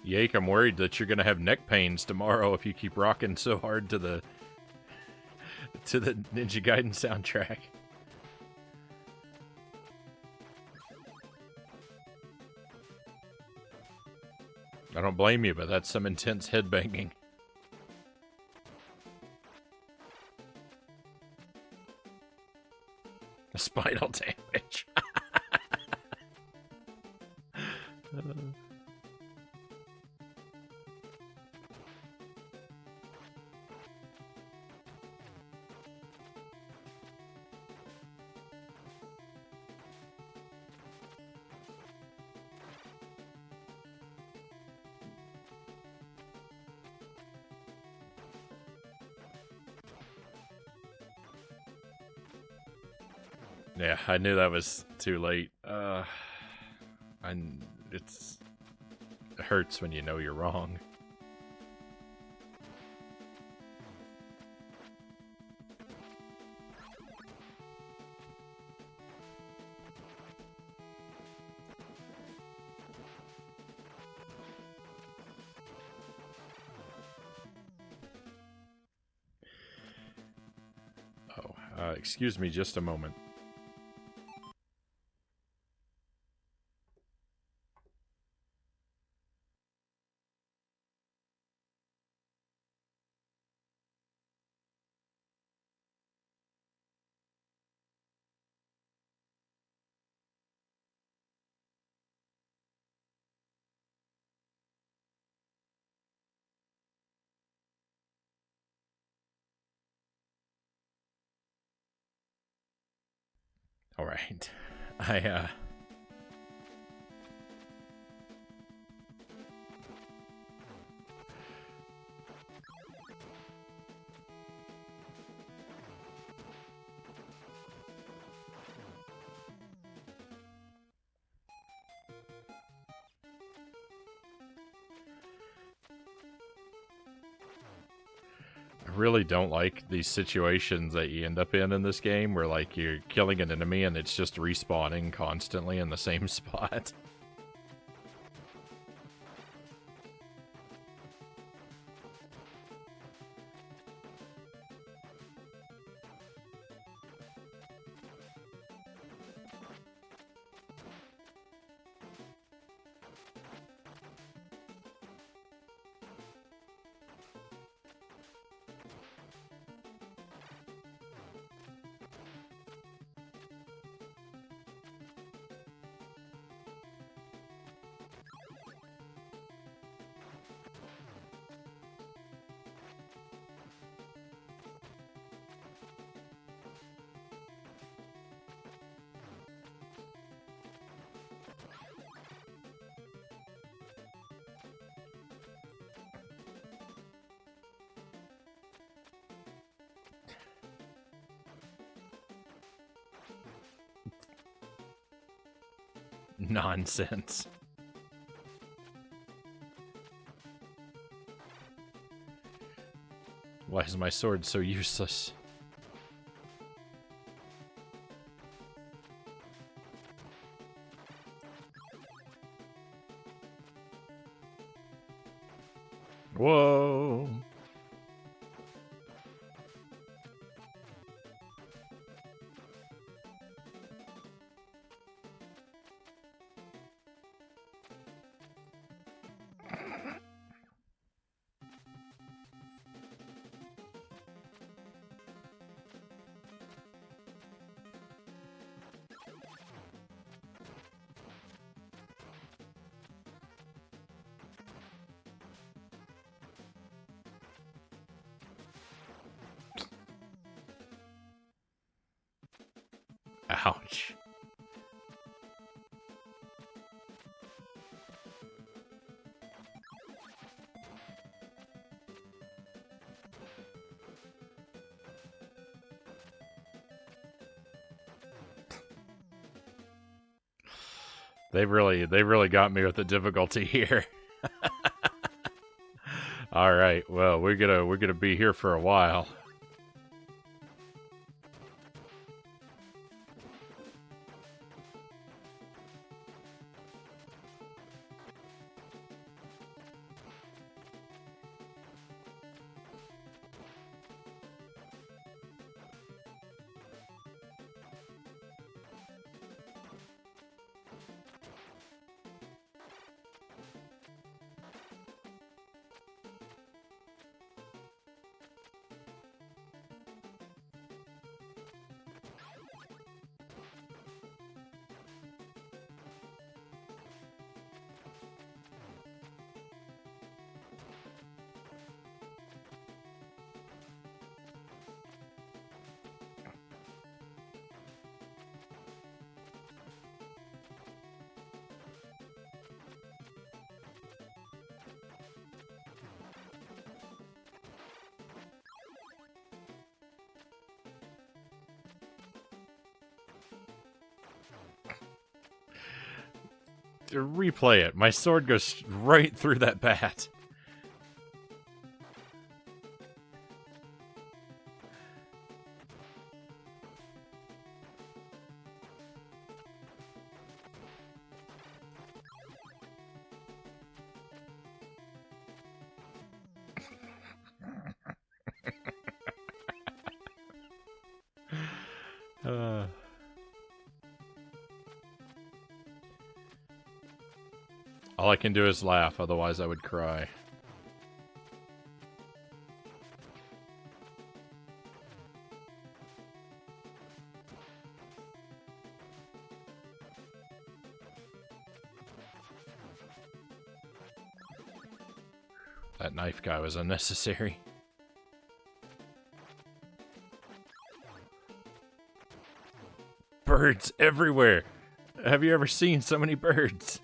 Yake, I'm worried that you're gonna have neck pains tomorrow if you keep rocking so hard to the Ninja Gaiden soundtrack. I don't blame you, but that's some intense headbanging. Spinal damage. Yeah, I knew that was too late. It hurts when you know you're wrong. Excuse me just a moment. All right. I really don't like these situations that you end up in this game where, like, you're killing an enemy and it's just respawning constantly in the same spot. Nonsense. Why is my sword so useless? Whoa. Ouch. They've really got me with the difficulty here. All right. Well, we're gonna be here for a while. To replay it. My sword goes right through that bat. All I can do is laugh, otherwise I would cry. That knife guy was unnecessary. Birds everywhere! Have you ever seen so many birds?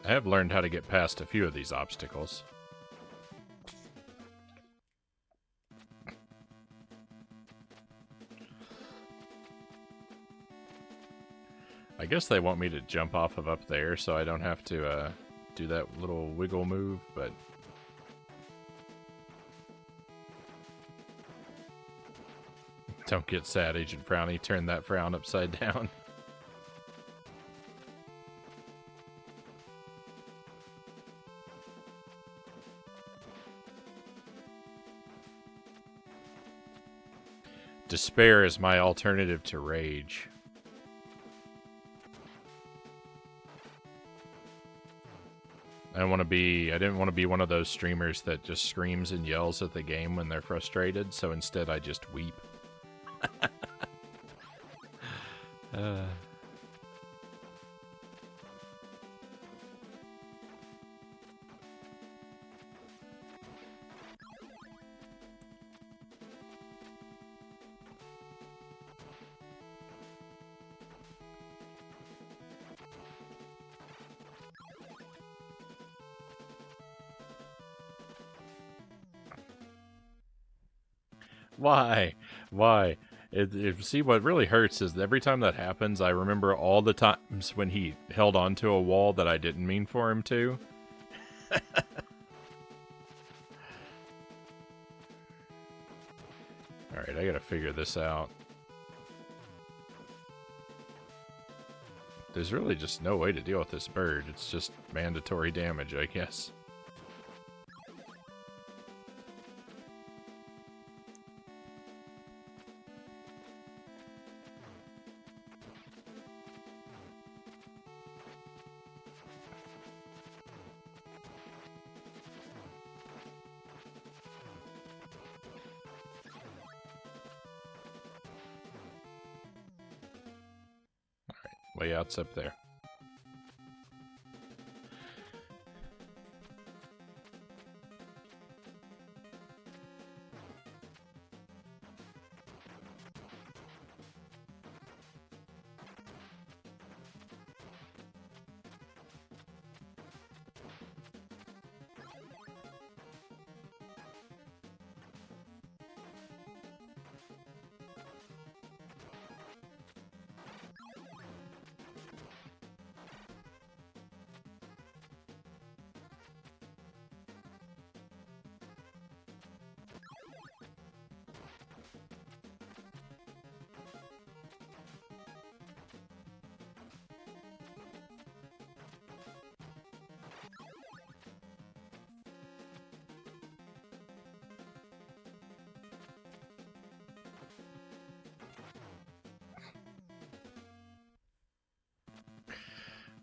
I have learned how to get past a few of these obstacles. I guess they want me to jump off of up there so I don't have to do that little wiggle move, but... Don't get sad, Agent Frownie. Turn that frown upside down. Despair is my alternative to rage. I didn't want to be one of those streamers that just screams and yells at the game when they're frustrated, so instead I just weep. Why? Why? See, what really hurts is that every time that happens, I remember all the times when he held onto a wall that I didn't mean for him to. Alright, I gotta figure this out. There's really just no way to deal with this bird. It's just mandatory damage, I guess. Way out's up there.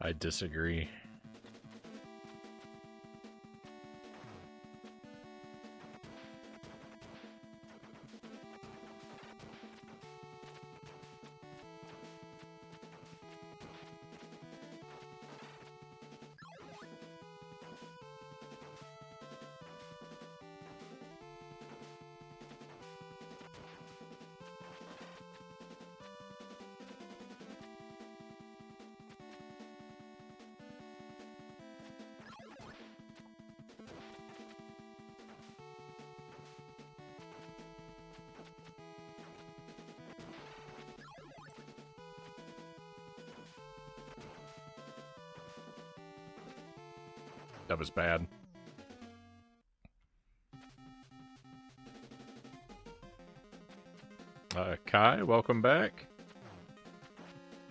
I disagree. That was bad. Kai, welcome back.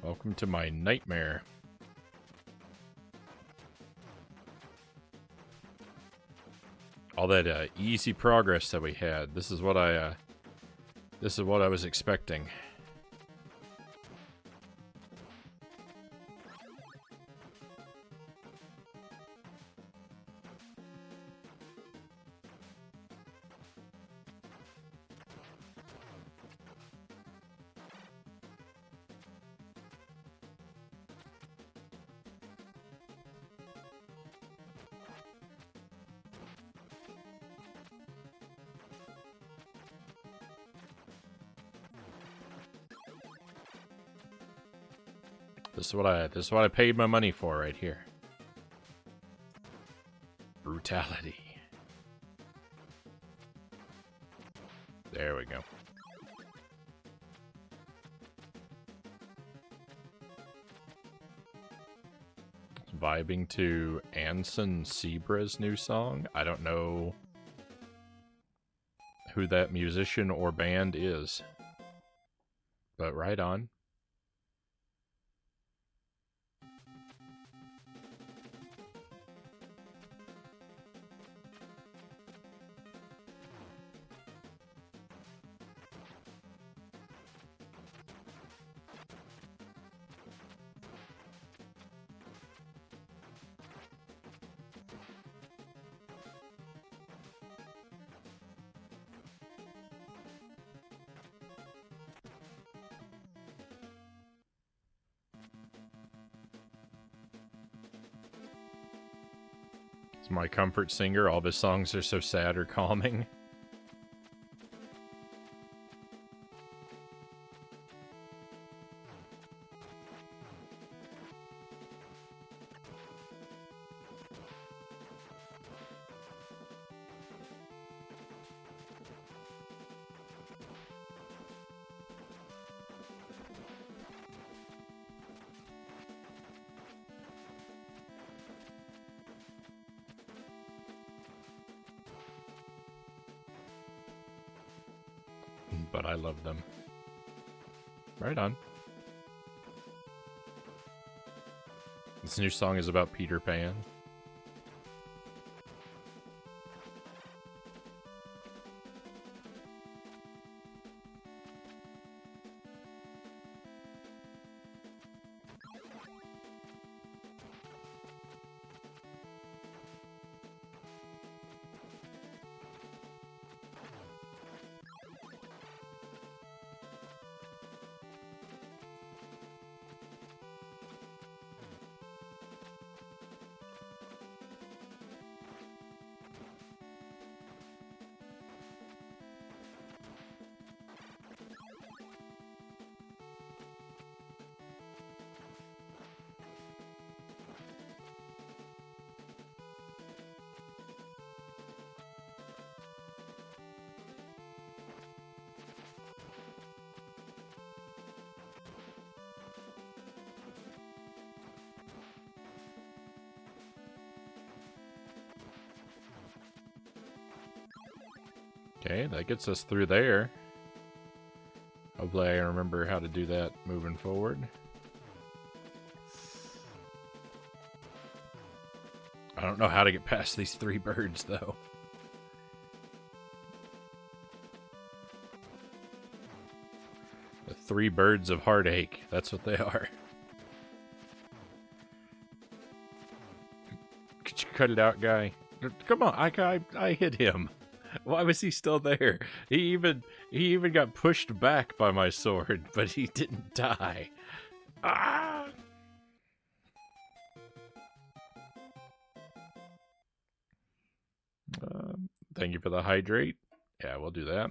Welcome to my nightmare. All that easy progress that we had. This is what I was expecting. This is what I paid my money for right here. Brutality. There we go. Vibing to Anson Sebra's new song. I don't know who that musician or band is, but right on. It's my comfort singer. All of his songs are so sad or calming. But I love them. Right on. This new song is about Peter Pan. Okay, that gets us through there. Hopefully I remember how to do that moving forward. I don't know how to get past these three birds, though. The three birds of heartache. That's what they are. Could you cut it out, guy? Come on, I hit him. Why was he still there? He even got pushed back by my sword, but he didn't die. Ah! Thank you for the hydrate. Yeah, we'll do that.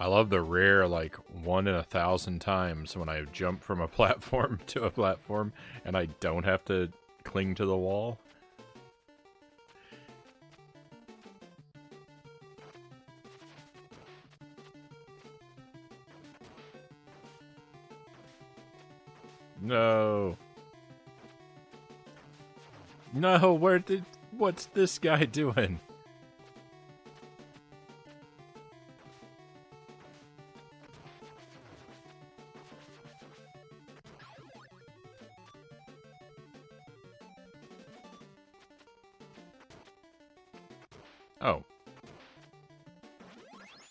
I love the rare, like, 1 in 1,000 times when I jump from a platform to a platform and I don't have to cling to the wall. No. No, what's this guy doing? Oh.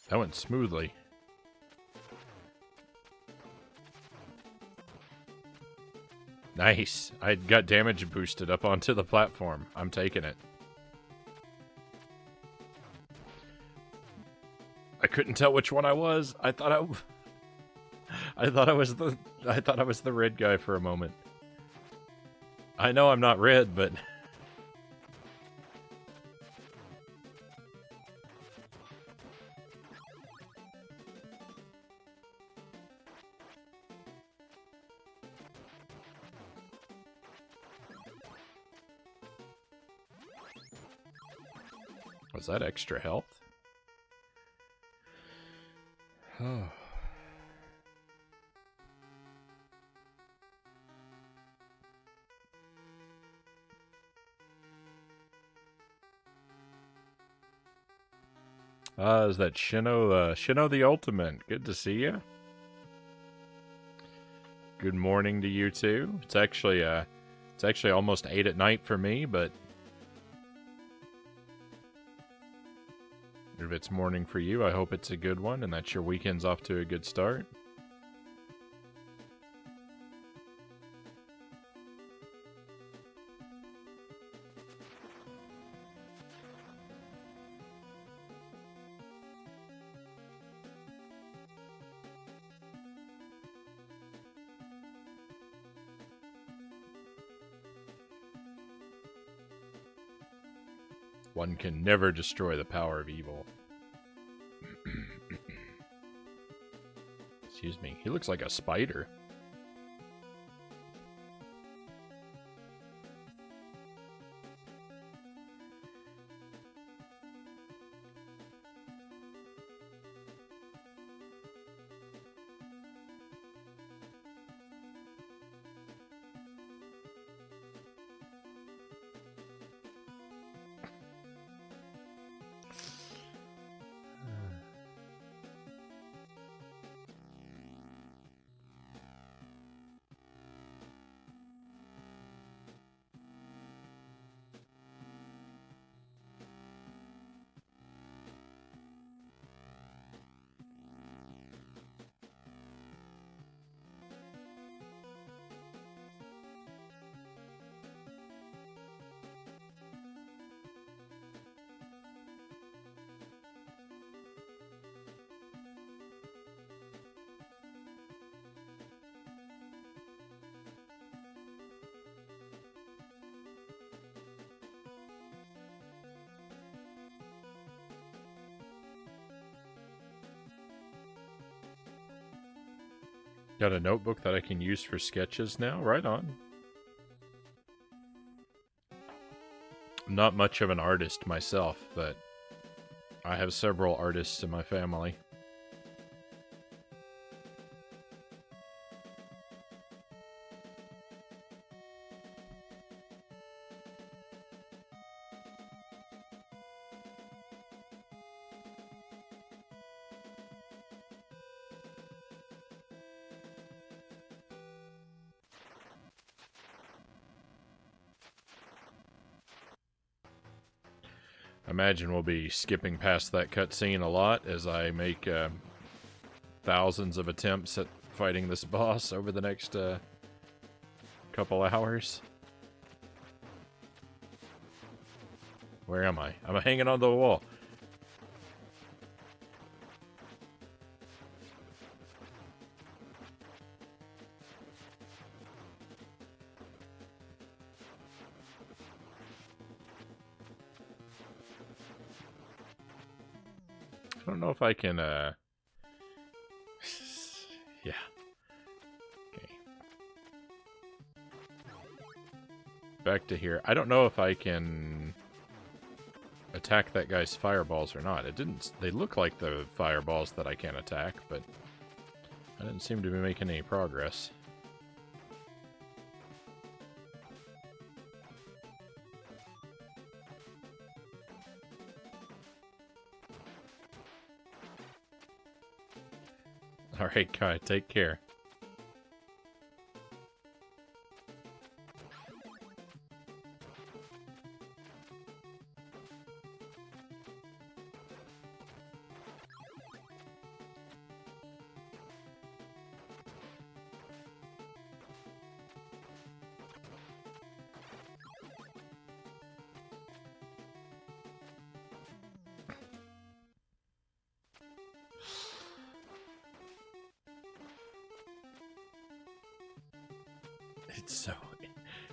That went smoothly. Nice. I got damage boosted up onto the platform. I'm taking it. I couldn't tell which one I was. I thought I was the red guy for a moment. I know I'm not red, but was that extra health? Oh. Is that Shino the Ultimate? Good to see you. Good morning to you too. It's actually almost 8 at night for me, but if it's morning for you, I hope it's a good one and that your weekend's off to a good start. One can never destroy the power of evil. Excuse me. He looks like a spider. Got a notebook that I can use for sketches now? Right on. I'm not much of an artist myself, but I have several artists in my family. I imagine we'll be skipping past that cutscene a lot as I make thousands of attempts at fighting this boss over the next couple hours. Where am I? I'm hanging on the wall. I don't know if I can Yeah. Okay. Back to here. I don't know if I can attack that guy's fireballs or not. It didn't. They look like the fireballs that I can attack, but I didn't seem to be making any progress. Alright, Kai, take care.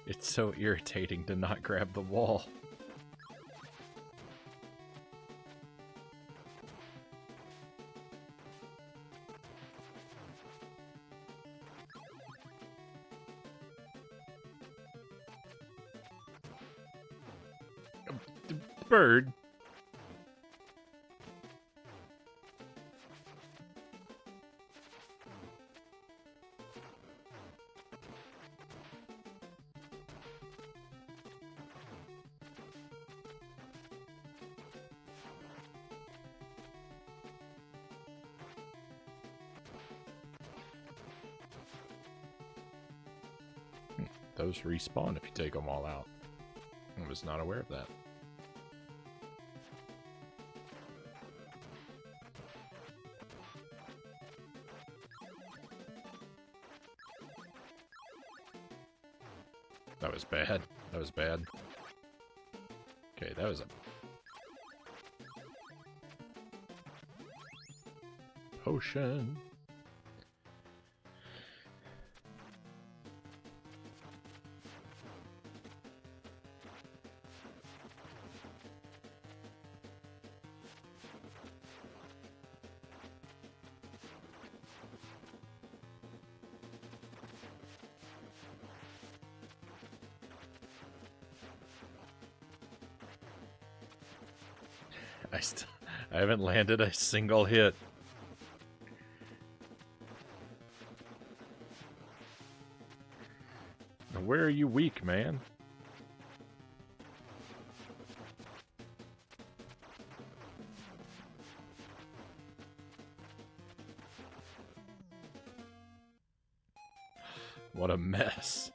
It's so irritating to not grab the wall. The bird. Those respawn if you take them all out. I was not aware of that. That was bad. That was bad. Okay, that was a potion. I haven't landed a single hit. Now, where are you weak, man? What a mess.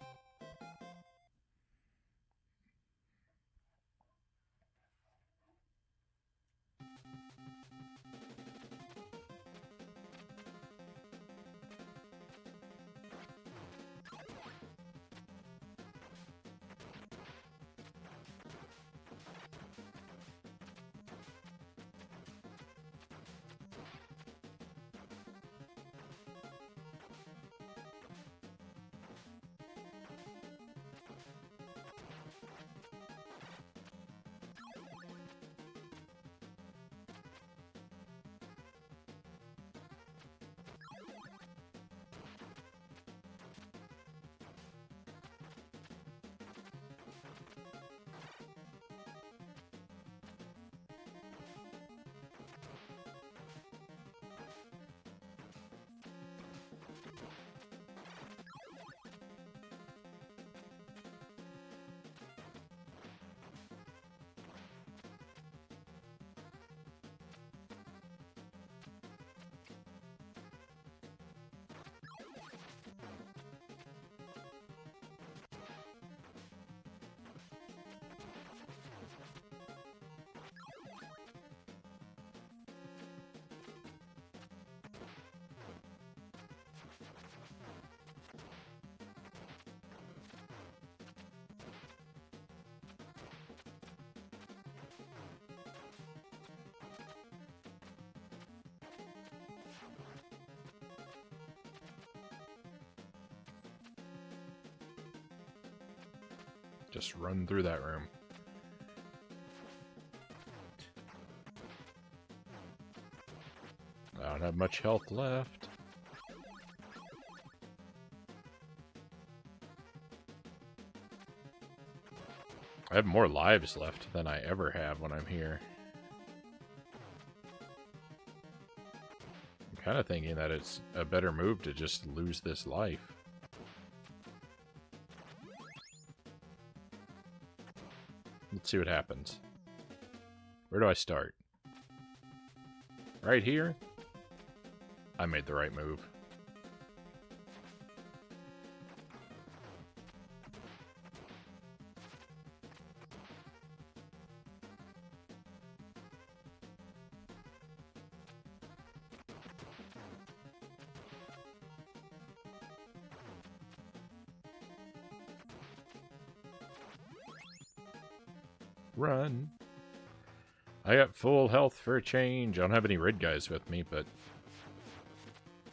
Just run through that room. I don't have much health left. have more lives left than I ever have when I'm here. I'm kind of thinking that it's a better move to just lose this life. Let's see what happens. Where do I start? Right here? I made the right move. Run. I got full health for a change. I don't have any red guys with me, but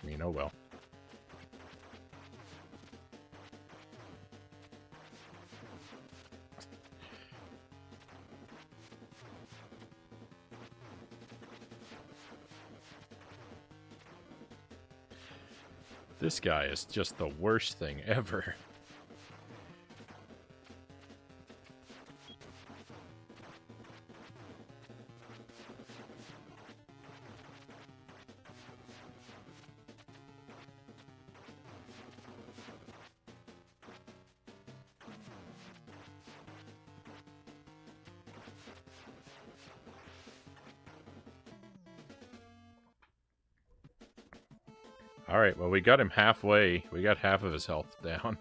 I mean, oh well. This guy is just the worst thing ever. Alright, well, we got him halfway. We got half of his health down.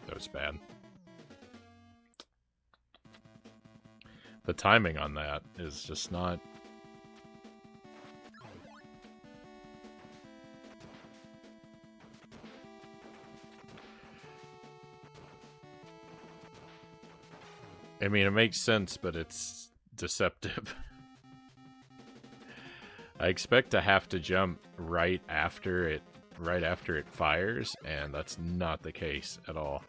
That was bad. The timing on that is just not... I mean, it makes sense, but it's deceptive. I expect to have to jump right after it fires, and that's not the case at all.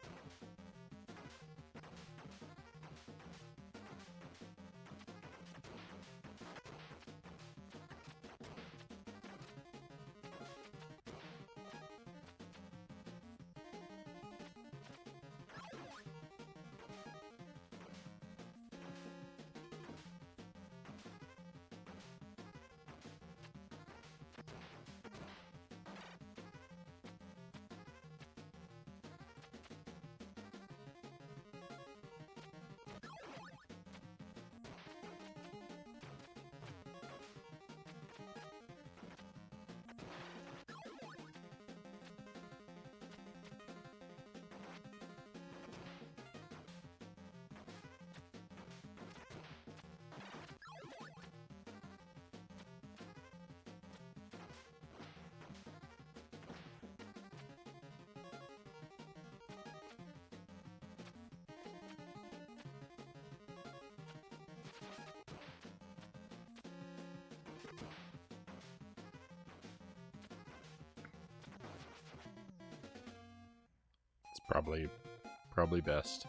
Probably best.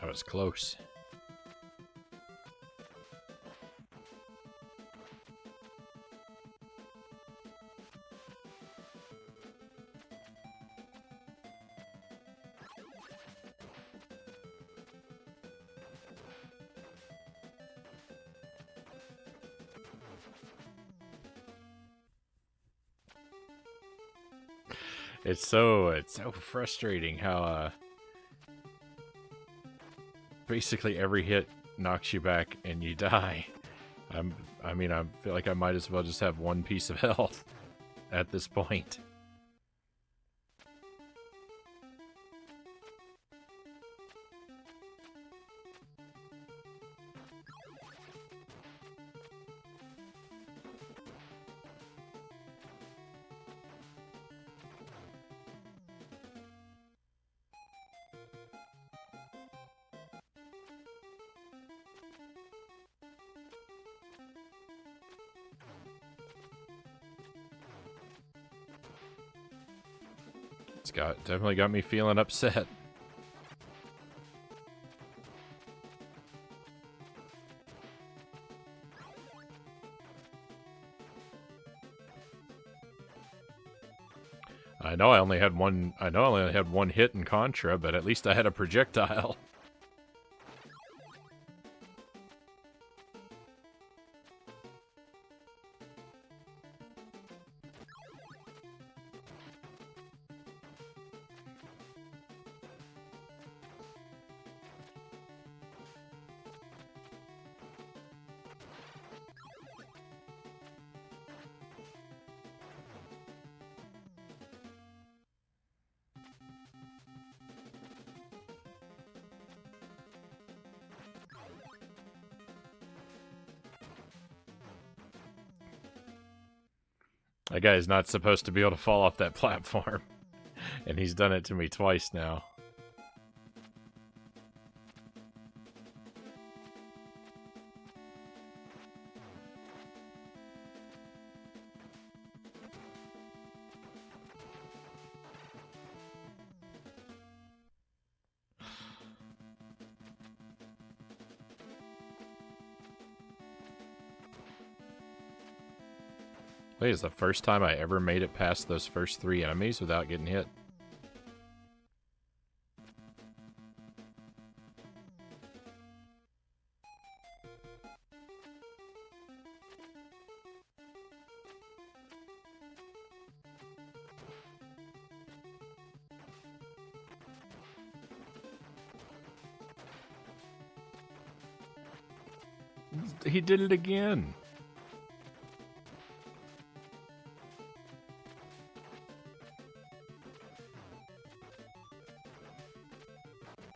That was close. It's so frustrating how basically every hit knocks you back and you die. I mean, I feel like I might as well just have one piece of health at this point. It's definitely got me feeling upset. I know I only had one hit in Contra, but at least I had a projectile. That guy is not supposed to be able to fall off that platform. And he's done it to me twice now. I think it's the first time I ever made it past those first 3 enemies without getting hit. He did it again.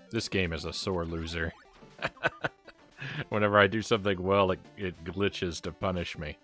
This game is a sore loser. Whenever I do something well, it glitches to punish me.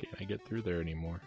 Can't I get through there anymore?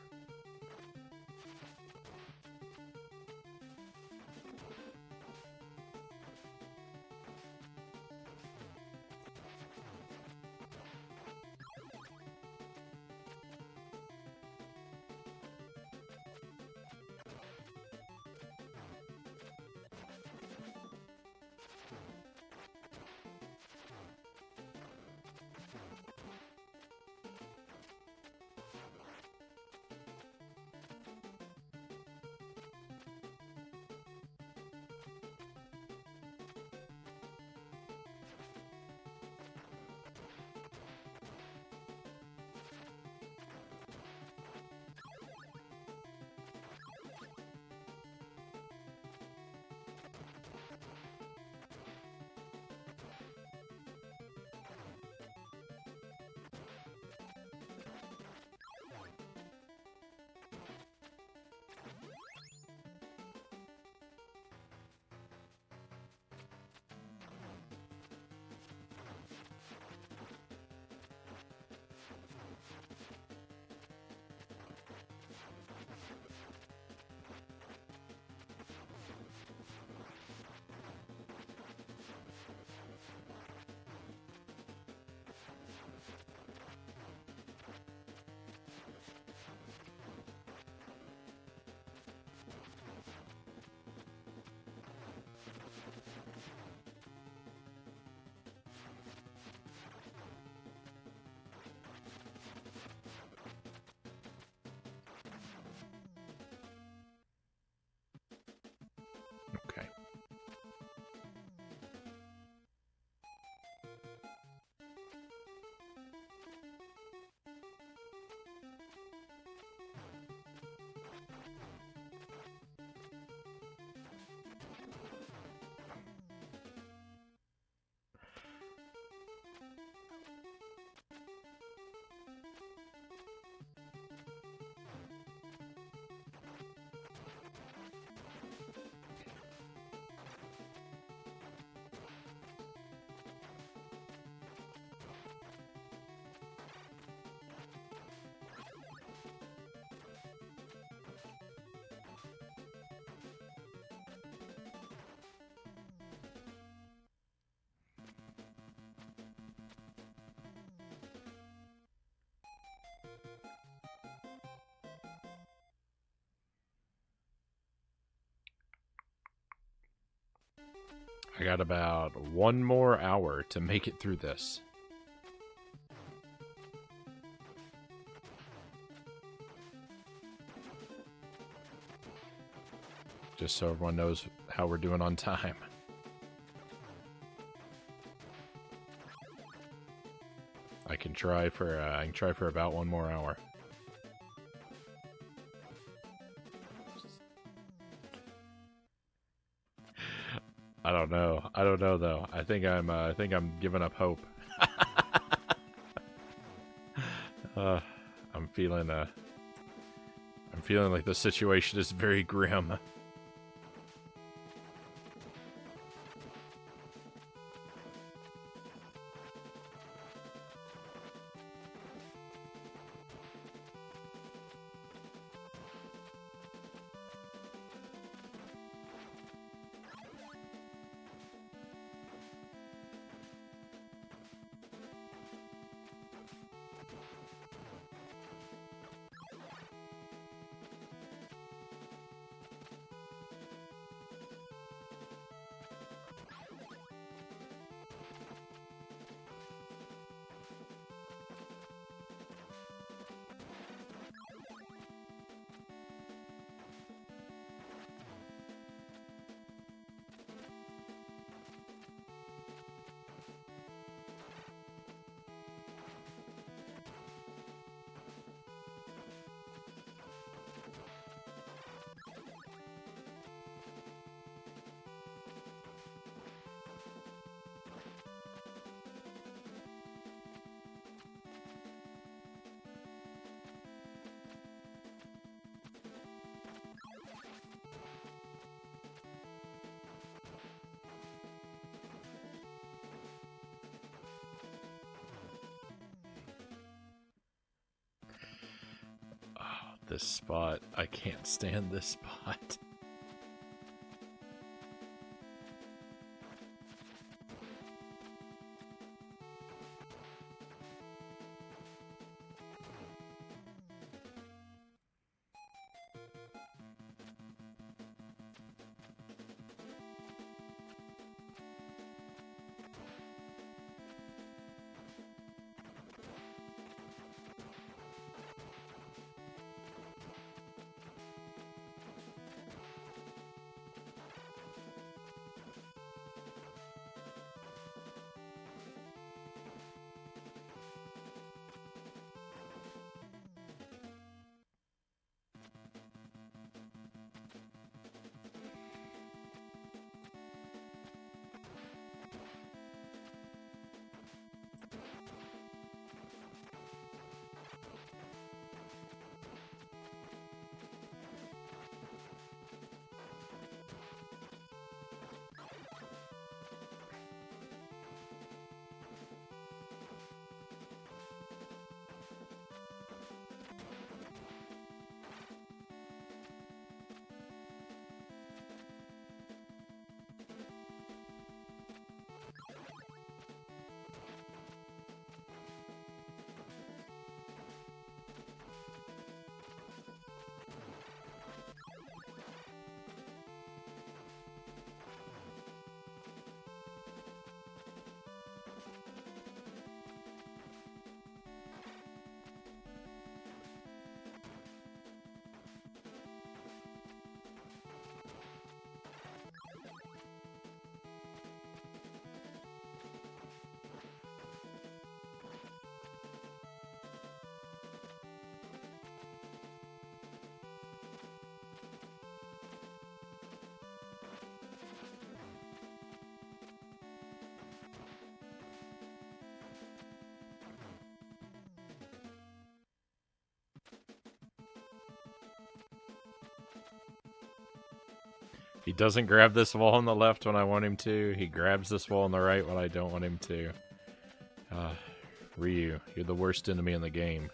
I got about 1 more hour to make it through this. Just so everyone knows how we're doing on time. I can try for about 1 more hour. I don't know. I don't know though. I think I'm giving up hope. I'm feeling like the situation is very grim. This spot. I can't stand this spot. He doesn't grab this wall on the left when I want him to. He grabs this wall on the right when I don't want him to. Ryu, you're the worst enemy in the game.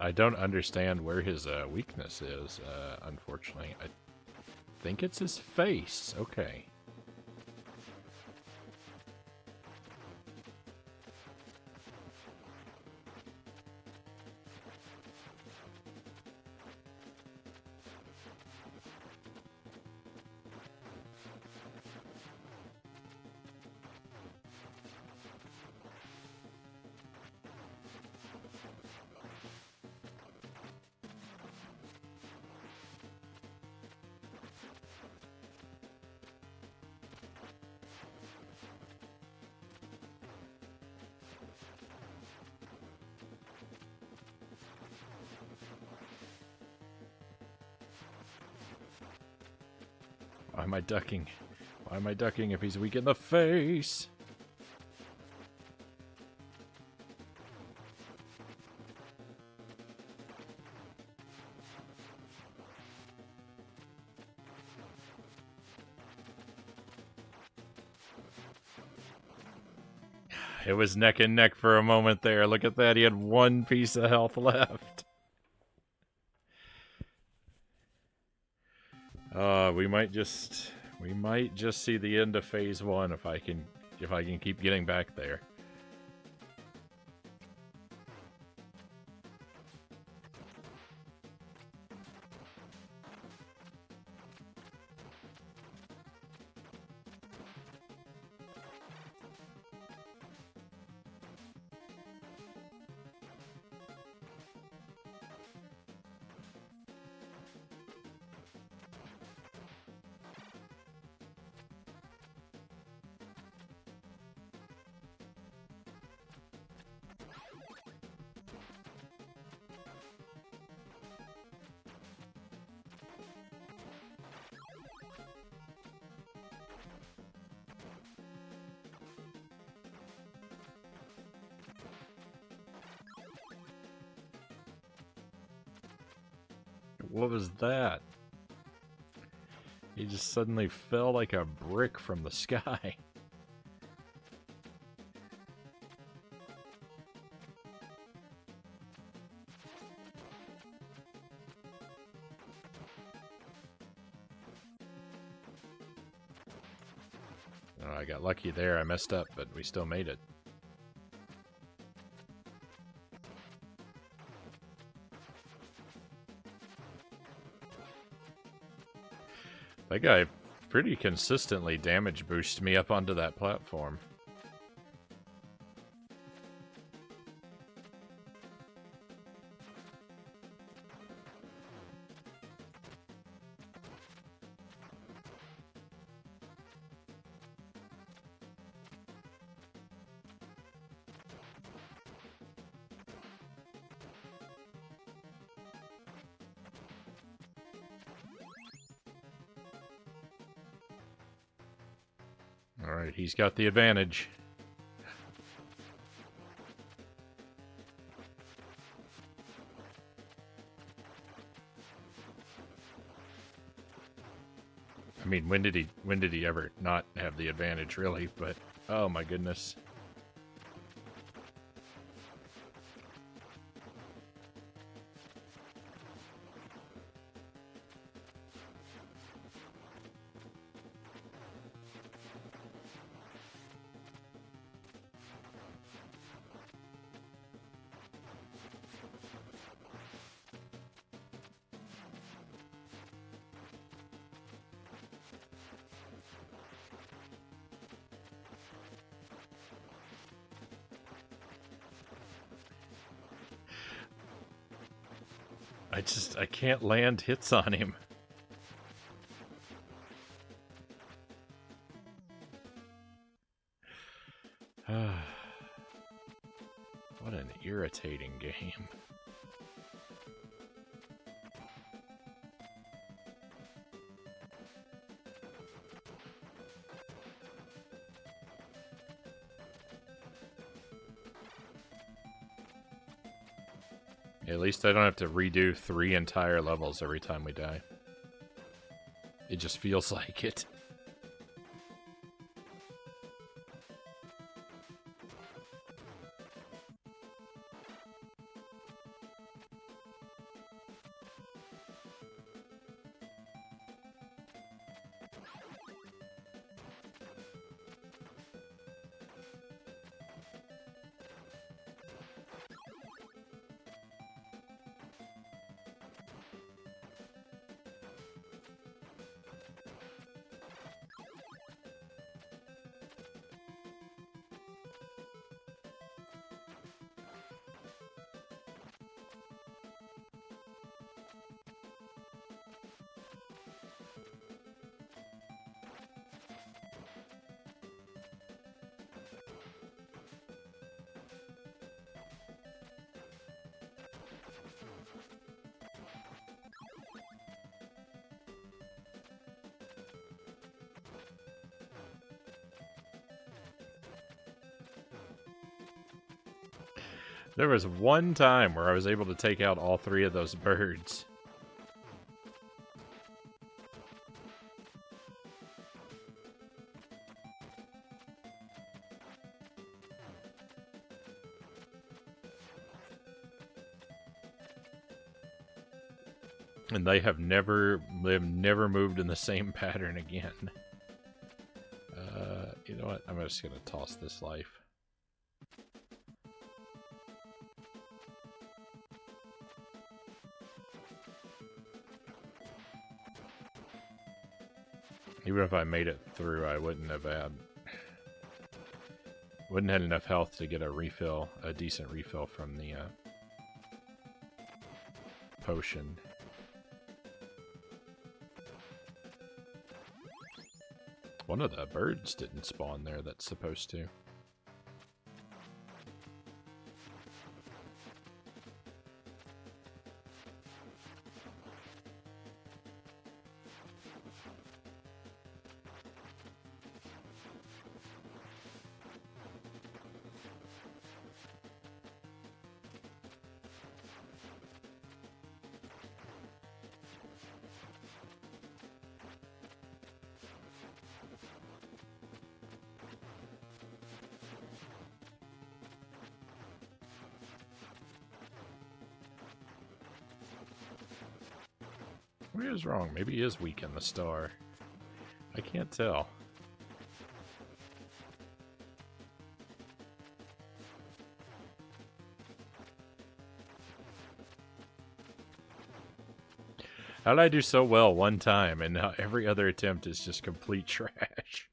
I don't understand where his weakness is, unfortunately. I think it's his face. Okay. Why am I ducking? Why am I ducking if he's weak in the face? It was neck and neck for a moment there. Look at that. He had one piece of health left. We might just see the end of phase 1 if I can keep getting back there. What was that? He just suddenly fell like a brick from the sky. Oh, I got lucky there. I messed up, but we still made it. That guy pretty consistently damage boosted me up onto that platform. Alright, he's got the advantage. I mean, when did he ever not have the advantage, really? But, oh my goodness. I can't land hits on him. What an irritating game. At least I don't have to redo 3 entire levels every time we die. It just feels like it. There was one time where I was able to take out all 3 of those birds. And they've never moved in the same pattern again. You know what? I'm just gonna toss this life. Even if I made it through, I wouldn't have had enough health to get a refill, a decent refill from the potion. One of the birds didn't spawn there that's supposed to. What is wrong? Maybe he is weak in the star. I can't tell. How did I do so well one time and now every other attempt is just complete trash?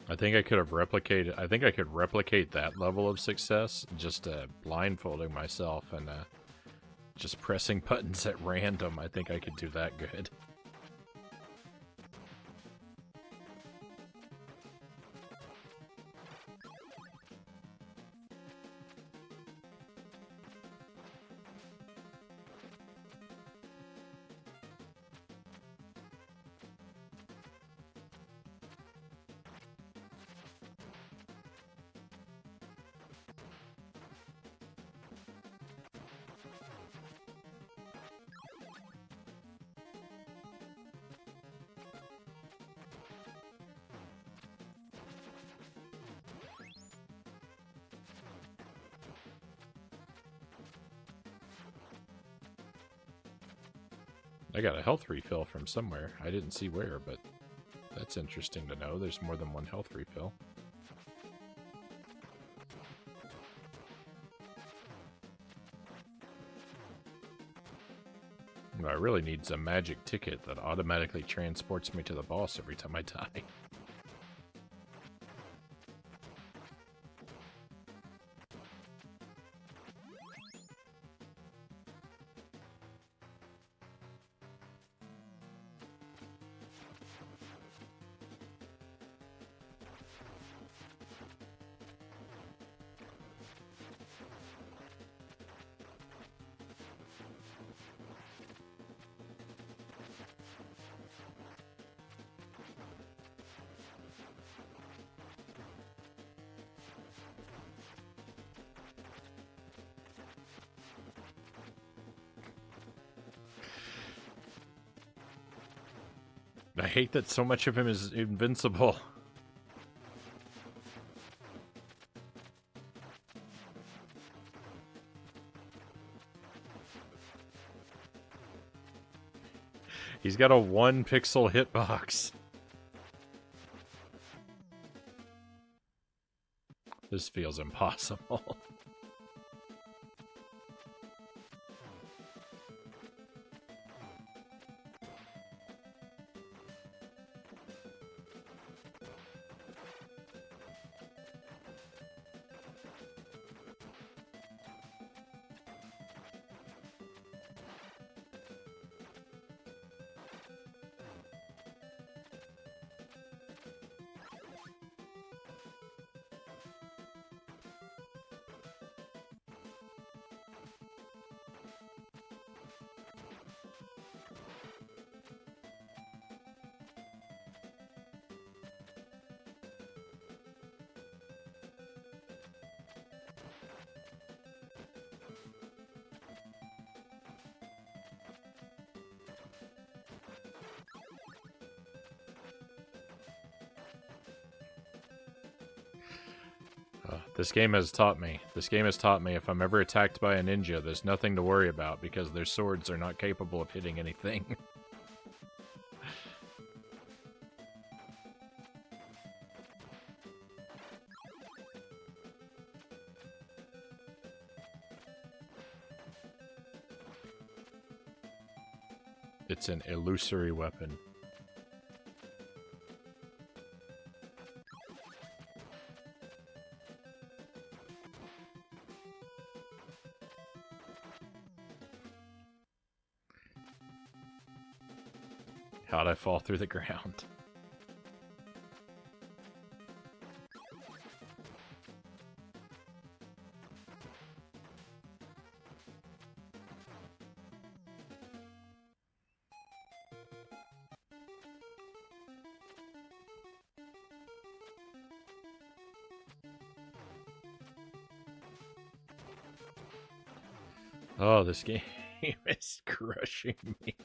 I think I could have replicated. I think I could replicate that level of success just blindfolding myself and just pressing buttons at random. I think I could do that good. I got a health refill from somewhere. I didn't see where, but that's interesting to know. There's more than one health refill. What I really need is a magic ticket that automatically transports me to the boss every time I die. I hate that so much of him is invincible. He's got a 1 pixel hitbox. This feels impossible. This game has taught me. This game has taught me if I'm ever attacked by a ninja, there's nothing to worry about because their swords are not capable of hitting anything. It's an illusory weapon. How'd I fall through the ground? Oh, this game is crushing me.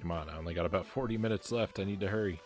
Come on, I only got about 40 minutes left. I need to hurry.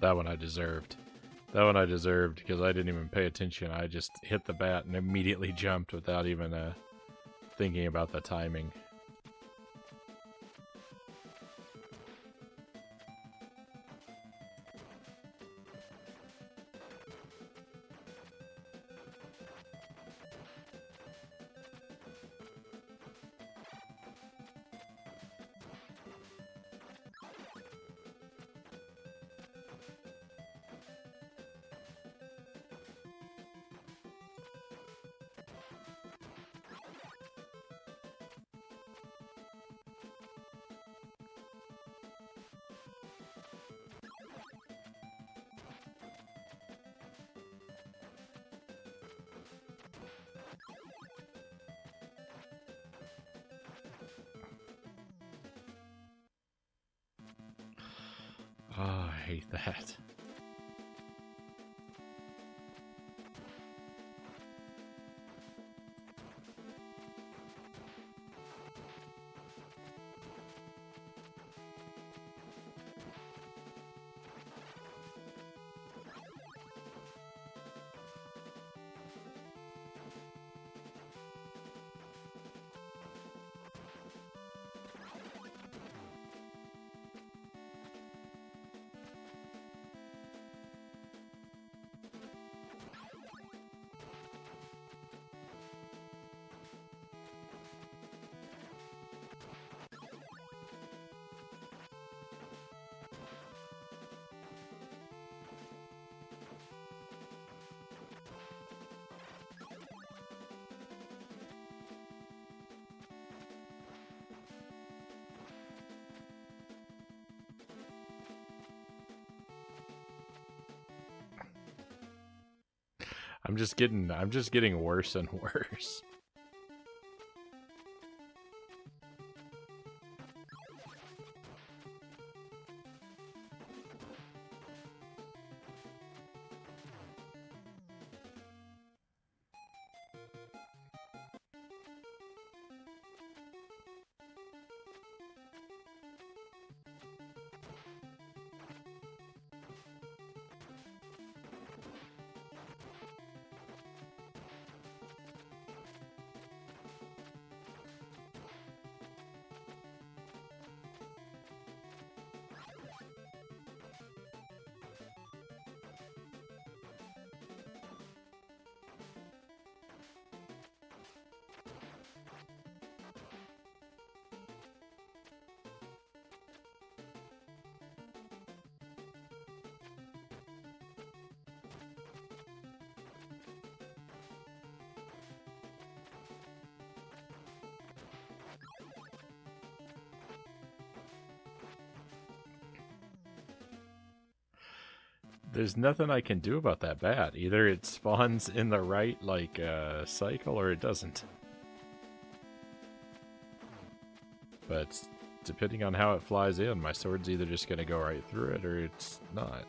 That one I deserved. That one I deserved because I didn't even pay attention. I just hit the bat and immediately jumped without even thinking about the timing. Oh, I hate that. I'm just getting worse and worse. There's nothing I can do about that bat. Either it spawns in the right, like, cycle, or it doesn't. But depending on how it flies in, my sword's either just going to go right through it, or it's not.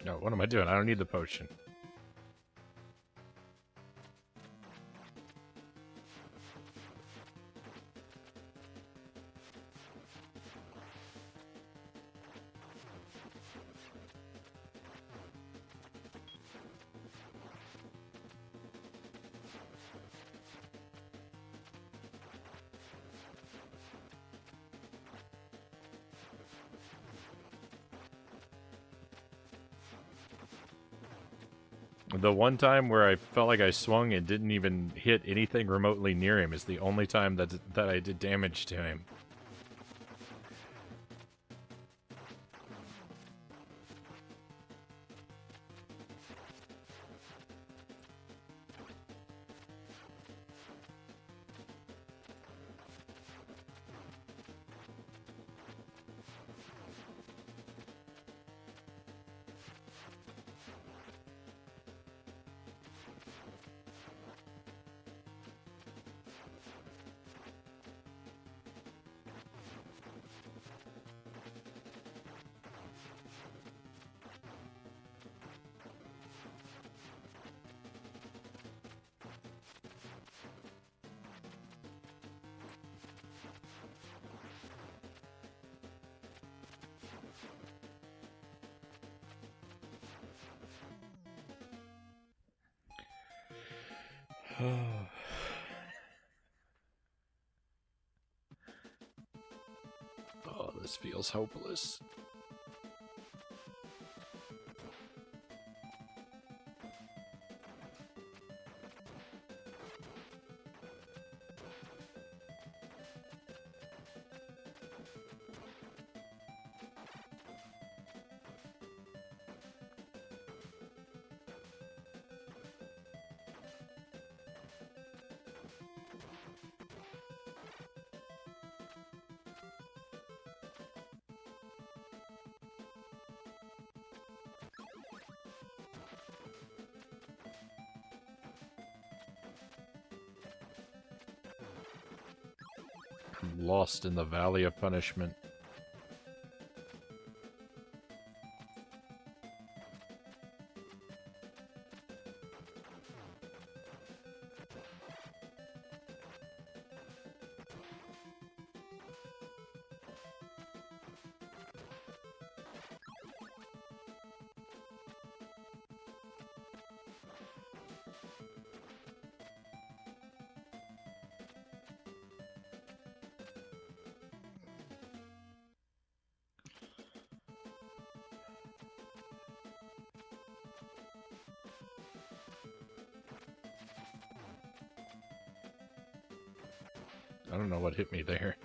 No, what am I doing? I don't need the potion. The one time where I felt like I swung and didn't even hit anything remotely near him is the only time that I did damage to him. Oh, this feels hopeless. I'm lost in the Valley of Punishment. I don't know what hit me there.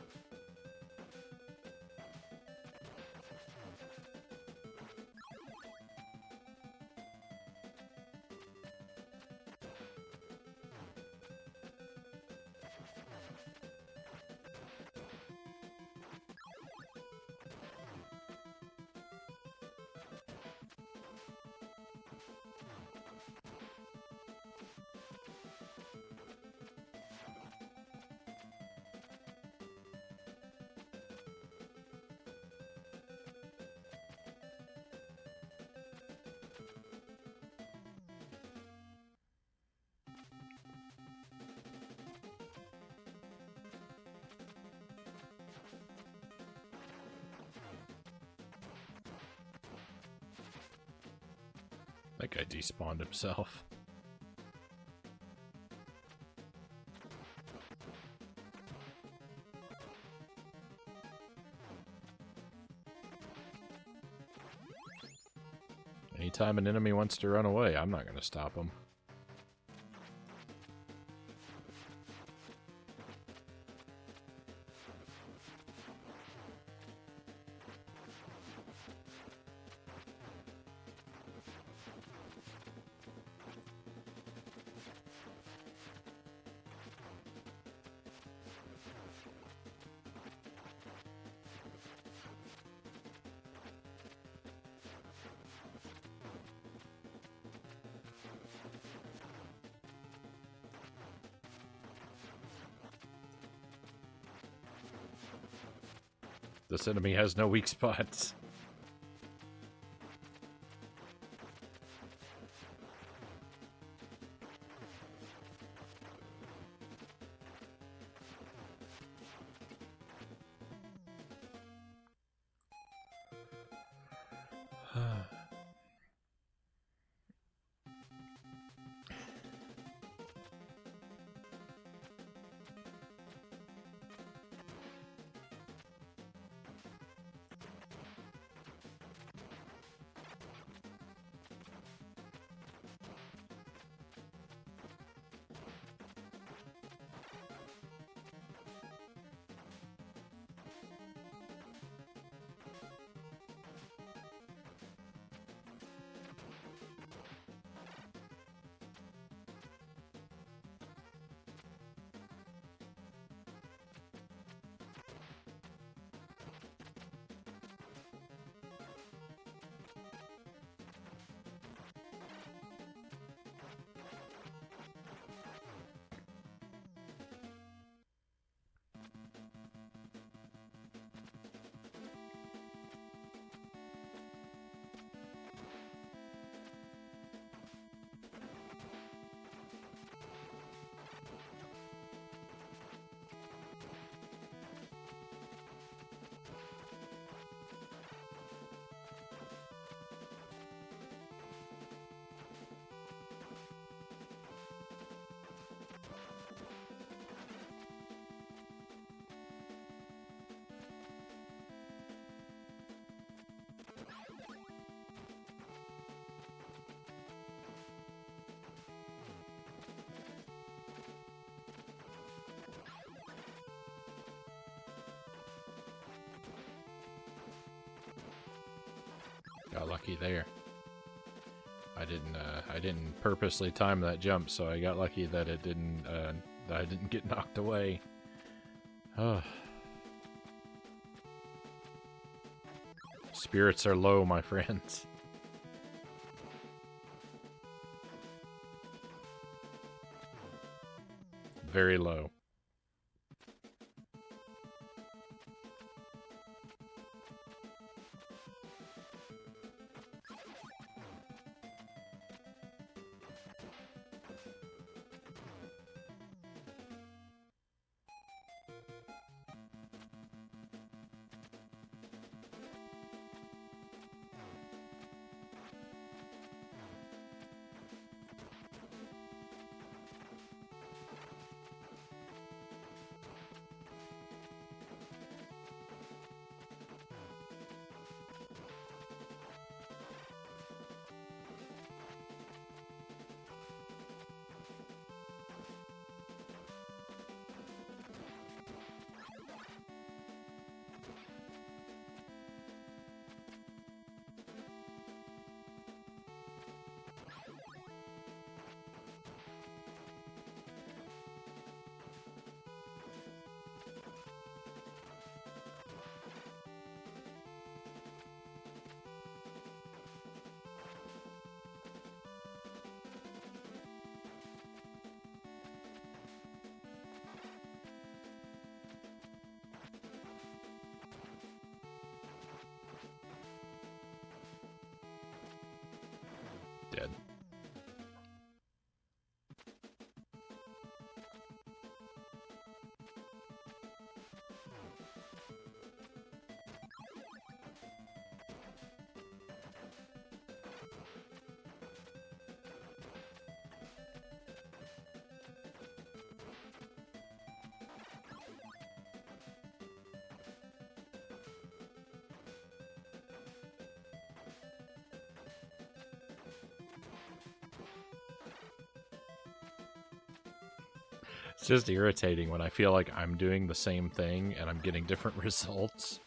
That guy despawned himself. Anytime an enemy wants to run away, I'm not going to stop him. This enemy has no weak spots. Got lucky there. I didn't purposely time that jump, so I got lucky that it didn't, that I didn't get knocked away. Oh. Spirits are low, my friends. Very low. Dead. It's just irritating when I feel like I'm doing the same thing and I'm getting different results.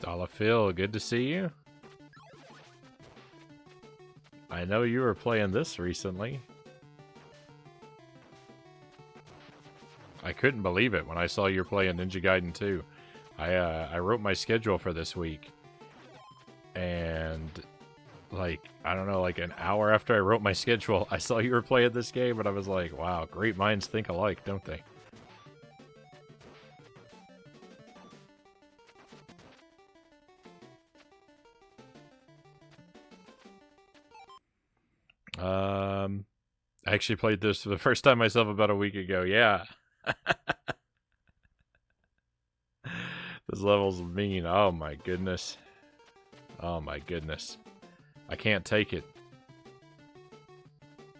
Dollar Phil, good to see you. I know you were playing this recently. I couldn't believe it when I saw you were playing Ninja Gaiden 2. I wrote my schedule for this week. And, like, I don't know, like an hour after I wrote my schedule, I saw you were playing this game, and I was like, wow, great minds think alike, don't they? I actually played this for the first time myself about a week ago, yeah. This level's mean, oh my goodness. Oh my goodness. I can't take it.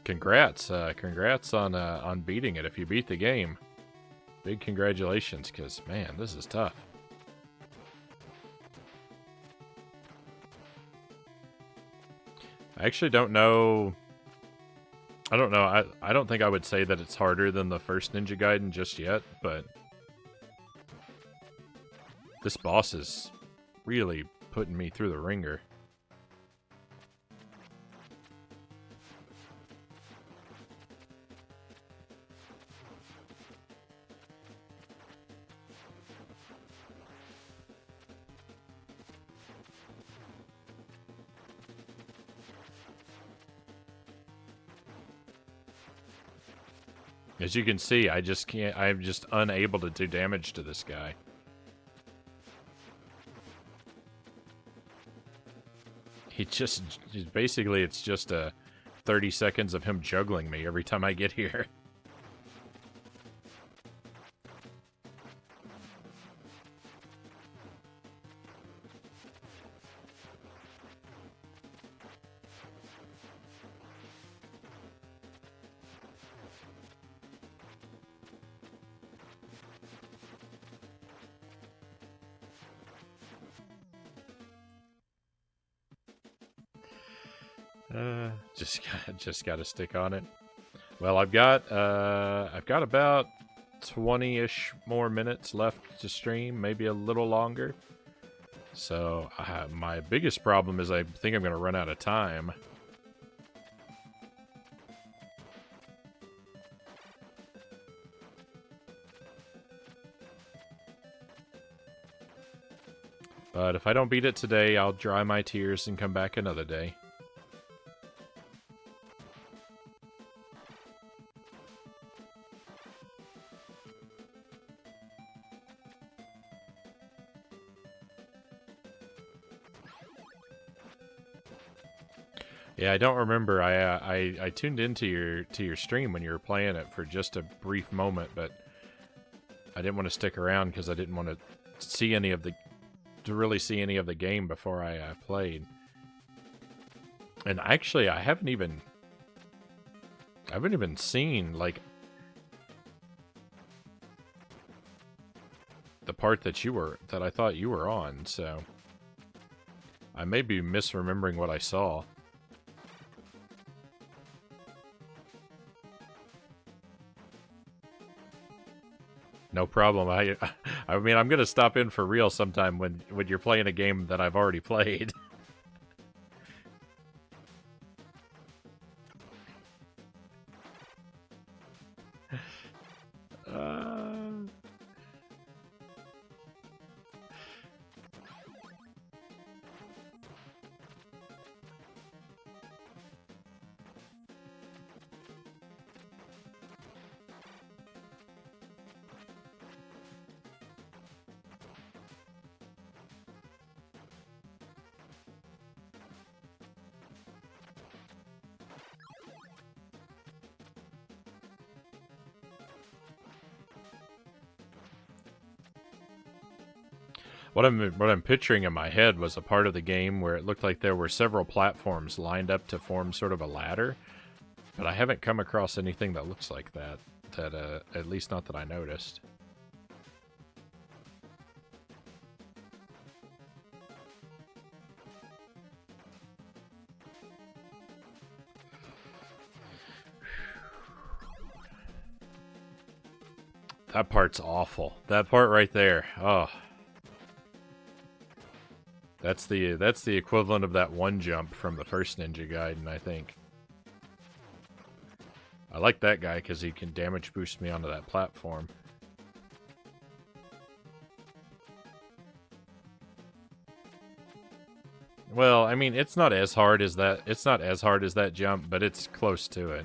Congrats, congrats on beating it if you beat the game. Big congratulations, because, man, this is tough. I actually don't know. I don't know. I don't think I would say that it's harder than the first Ninja Gaiden just yet, but this boss is really putting me through the ringer. As you can see, I just can't. I'm just unable to do damage to this guy. Basically, it's just 30 seconds of him juggling me every time I get here. Just gotta stick on it. Well, I've got about 20-ish more minutes left to stream, maybe a little longer. So my biggest problem is I think I'm gonna run out of time. But if I don't beat it today, I'll dry my tears and come back another day. Yeah, I don't remember. I tuned into your stream when you were playing it for just a brief moment, but I didn't want to stick around because I didn't want to see any of the really see any of the game before I played. And actually, I haven't even seen like the part that I thought you were on. So I may be misremembering what I saw. No problem. I mean, I'm gonna stop in for real sometime when you're playing a game that I've already played. What I'm picturing in my head was a part of the game where it looked like there were several platforms lined up to form sort of a ladder, but I haven't come across anything that looks like that. At least not that I noticed. That part's awful. That part right there. Oh. That's the equivalent of that one jump from the first Ninja Gaiden, I think. I like that guy because he can damage boost me onto that platform. Well, I mean, it's not as hard as that. It's not as hard as that jump, but it's close to it.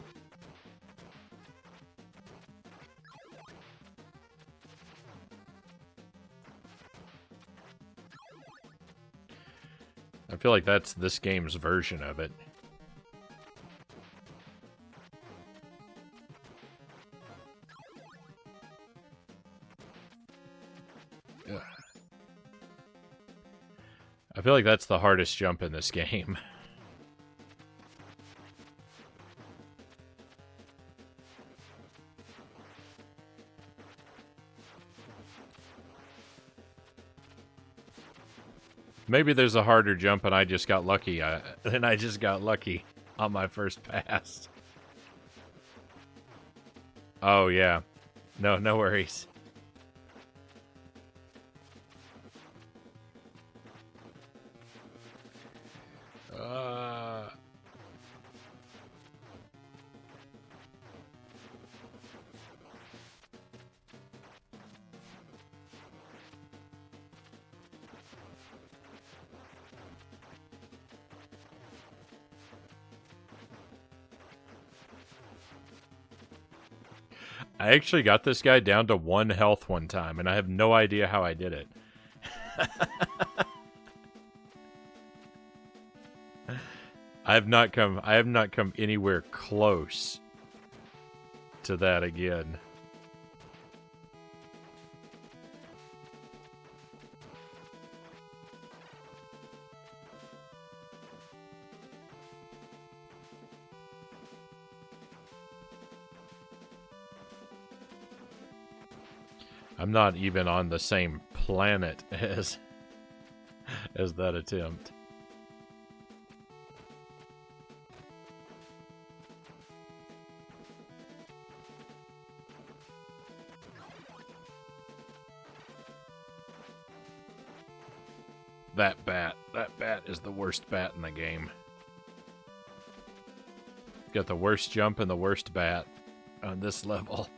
I feel like that's this game's version of it. Ugh. I feel like that's the hardest jump in this game. Maybe there's a harder jump and I just got lucky. And I just got lucky on my first pass. Oh, yeah. No, no worries. I actually got this guy down to 1 health one time, and I have no idea how I did it. I have not come anywhere close to that again. I'm not even on the same planet as that attempt. That bat is the worst bat in the game. Got the worst jump and the worst bat on this level.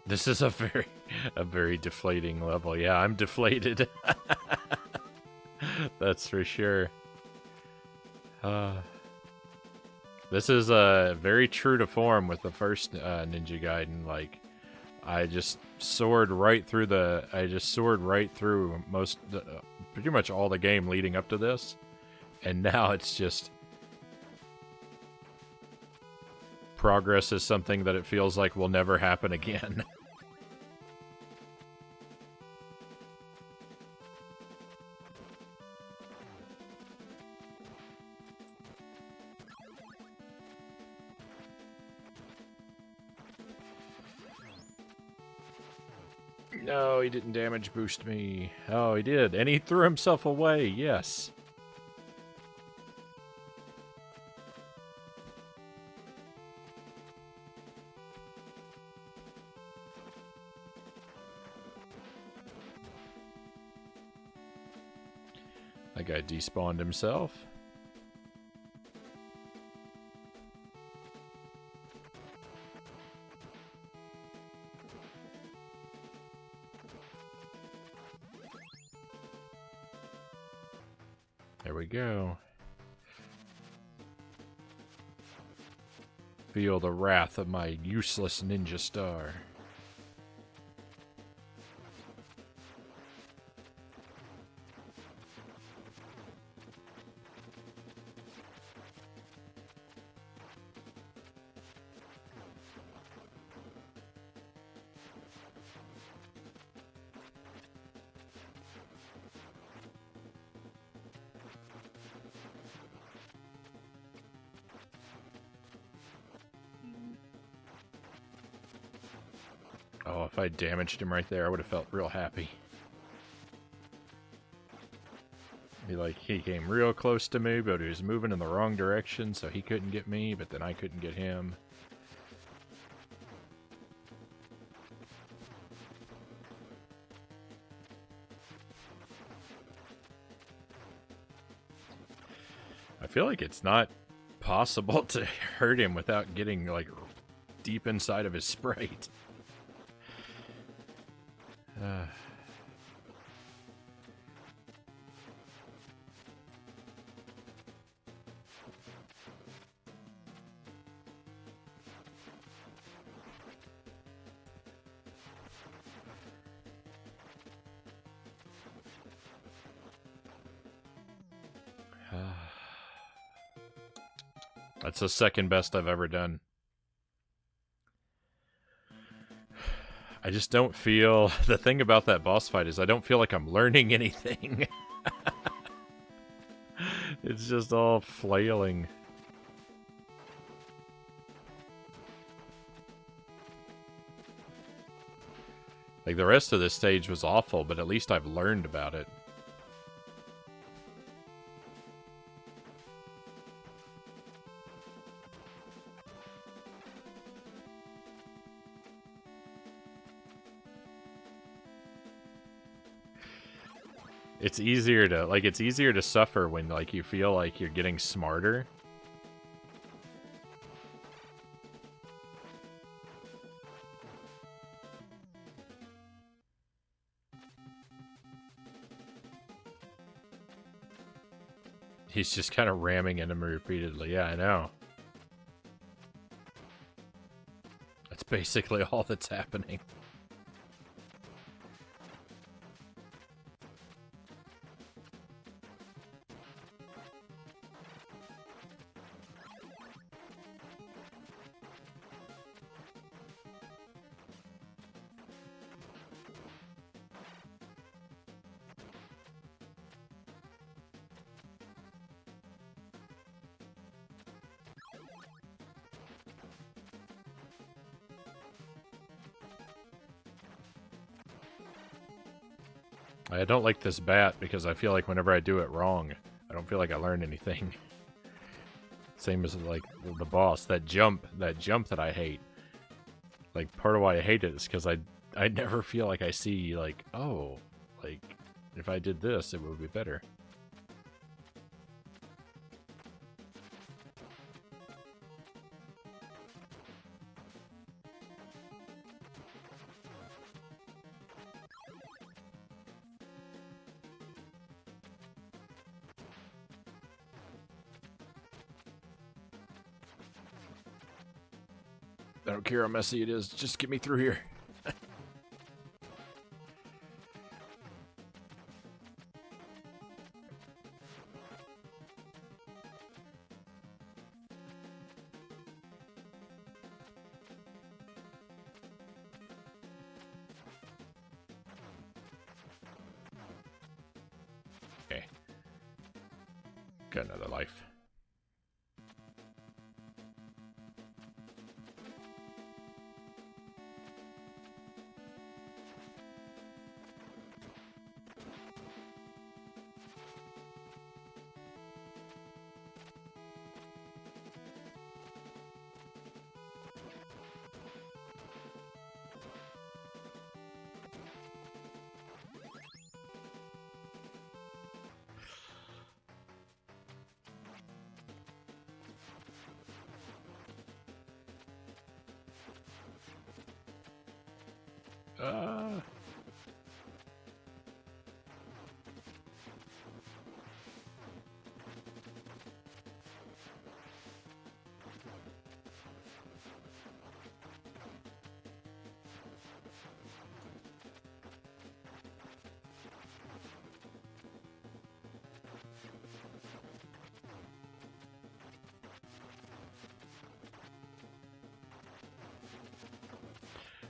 This is a very deflating level. Yeah, I'm deflated. That's for sure. This is very true to form with the first Ninja Gaiden. Like, I just soared right through pretty much all the game leading up to this, and now it's just progress is something that it feels like will never happen again. No, he didn't damage boost me. Oh, he did. And he threw himself away. Yes. That guy despawned himself. There we go. Feel the wrath of my useless ninja star. Oh, if I damaged him right there, I would have felt real happy. He came real close to me, but he was moving in the wrong direction, so he couldn't get me, but then I couldn't get him. I feel like it's not possible to hurt him without getting, like, deep inside of his sprite. That's the second best I've ever done. I just don't feel... The thing about that boss fight is I don't feel like I'm learning anything. It's just all flailing. Like, the rest of this stage was awful, but at least I've learned about it. It's easier to suffer when, like, you feel like you're getting smarter. He's just kind of ramming into me repeatedly. Yeah, I know. That's basically all that's happening. I don't like this bat because I feel like whenever I do it wrong, I don't feel like I learn anything. Same as, like, the boss. That jump that I hate. Like, part of why I hate it is because I never feel like I see, like, oh, like, if I did this, it would be better. I don't care how messy it is, just get me through here. Okay. Got another life.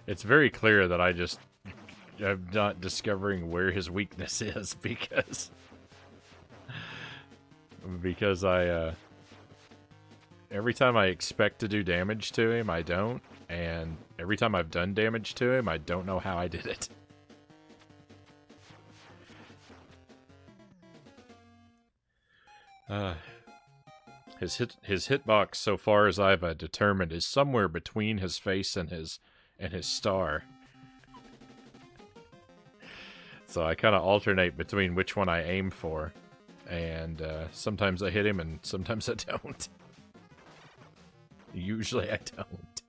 It's very clear that I'm not discovering where his weakness is because I every time I expect to do damage to him, I don't, and every time I've done damage to him, I don't know how I did it. His hitbox so far as I've determined is somewhere between his face and his star. So I kind of alternate between which one I aim for, and sometimes I hit him and sometimes I don't. Usually I don't.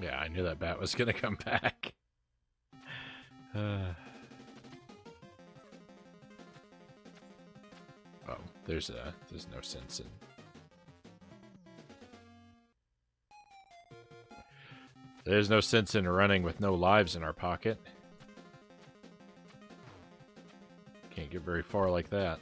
Yeah, I knew that bat was gonna come back. Oh, there's no sense in... There's no sense in running with no lives in our pocket. Can't get very far like that.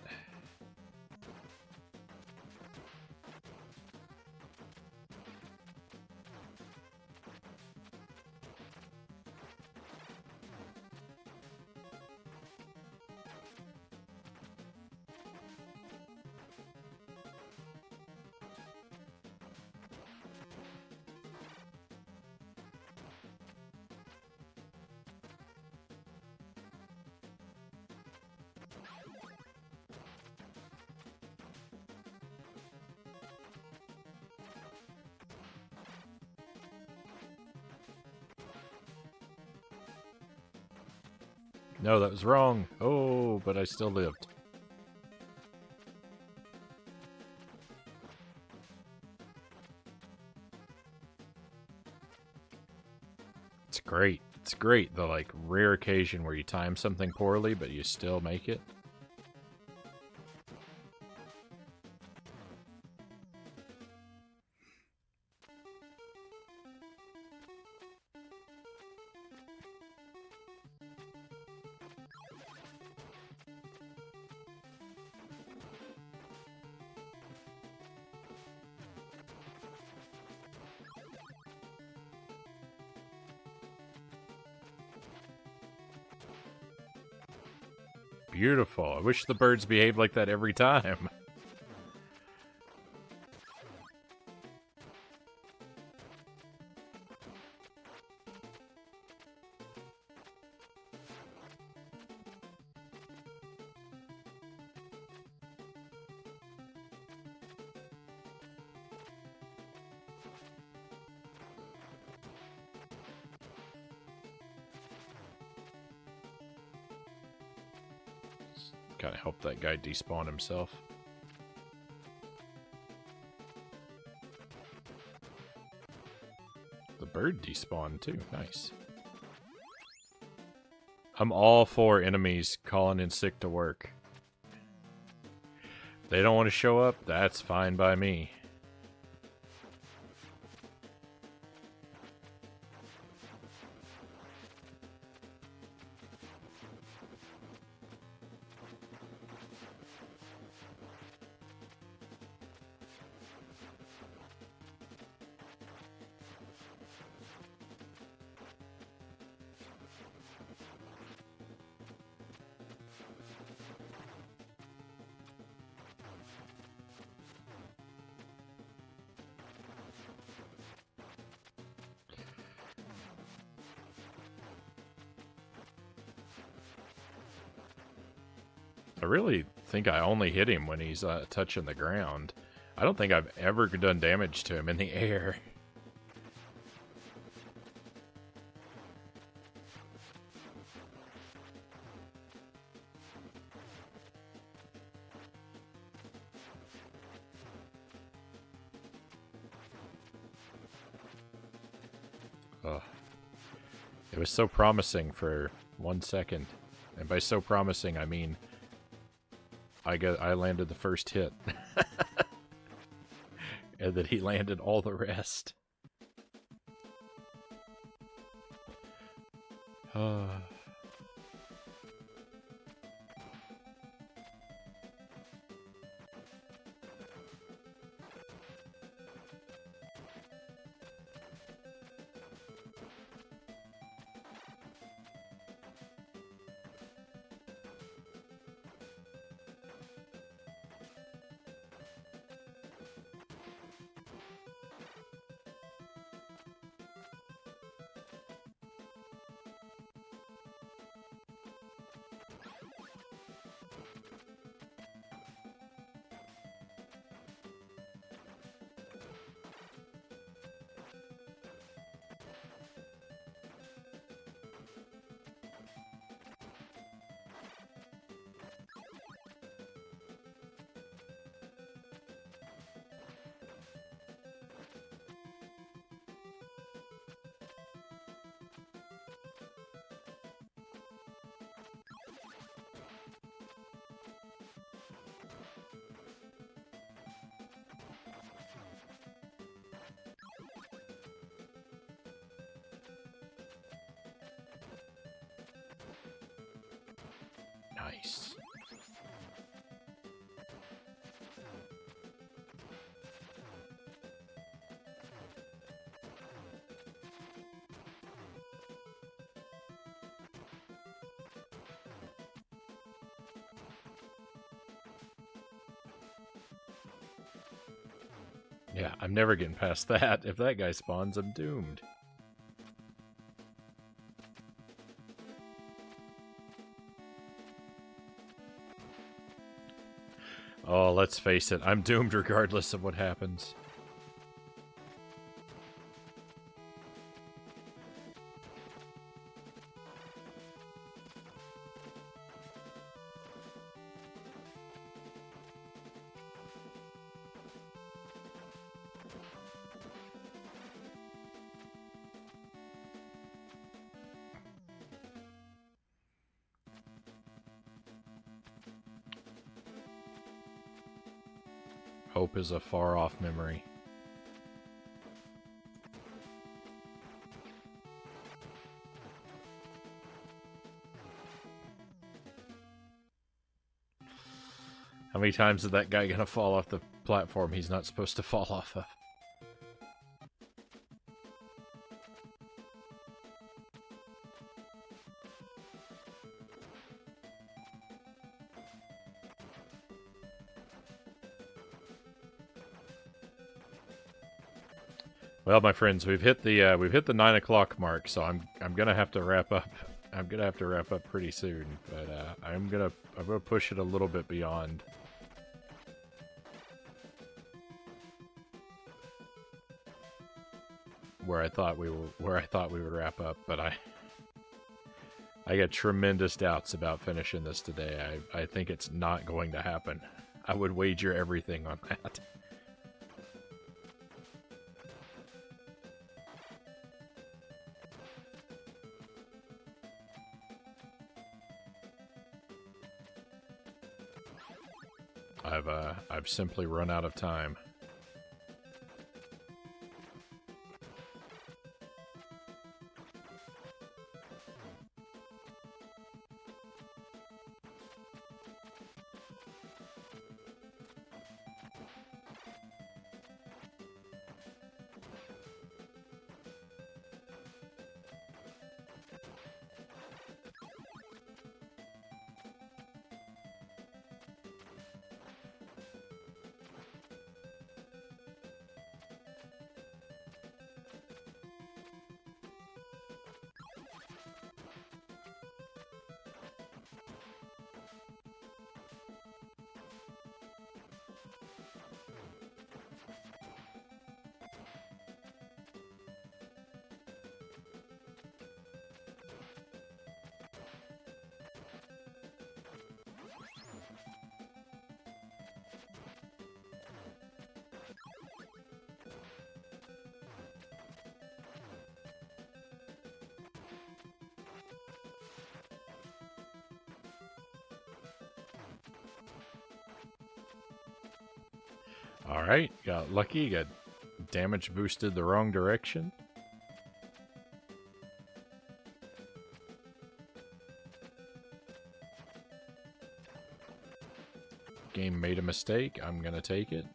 No, that was wrong. Oh, but I still lived. It's great. It's great, the like rare occasion where you time something poorly, but you still make it. Beautiful. I wish the birds behaved like that every time. Gotta help that guy despawn himself. The bird despawned too. Nice. I'm all for enemies calling in sick to work. If they don't want to show up, that's fine by me. I really think I only hit him when he's touching the ground. I don't think I've ever done damage to him in the air. Ugh. It was so promising for 1 second. And by so promising, I mean I landed the first hit. And that he landed all the rest. Nice. Yeah, I'm never getting past that. If that guy spawns, I'm doomed. Oh, let's face it, I'm doomed regardless of what happens. Hope is a far-off memory. How many times is that guy gonna fall off the platform he's not supposed to fall off of? Well, my friends, we've hit the 9 o'clock mark, so I'm gonna have to wrap up. I'm gonna have to wrap up pretty soon, but I'm gonna push it a little bit beyond. Where I thought we would wrap up, but I got tremendous doubts about finishing this today. I think it's not going to happen. I would wager everything on that. I've simply run out of time. Alright, got lucky, got damage boosted the wrong direction. Game made a mistake, I'm gonna take it.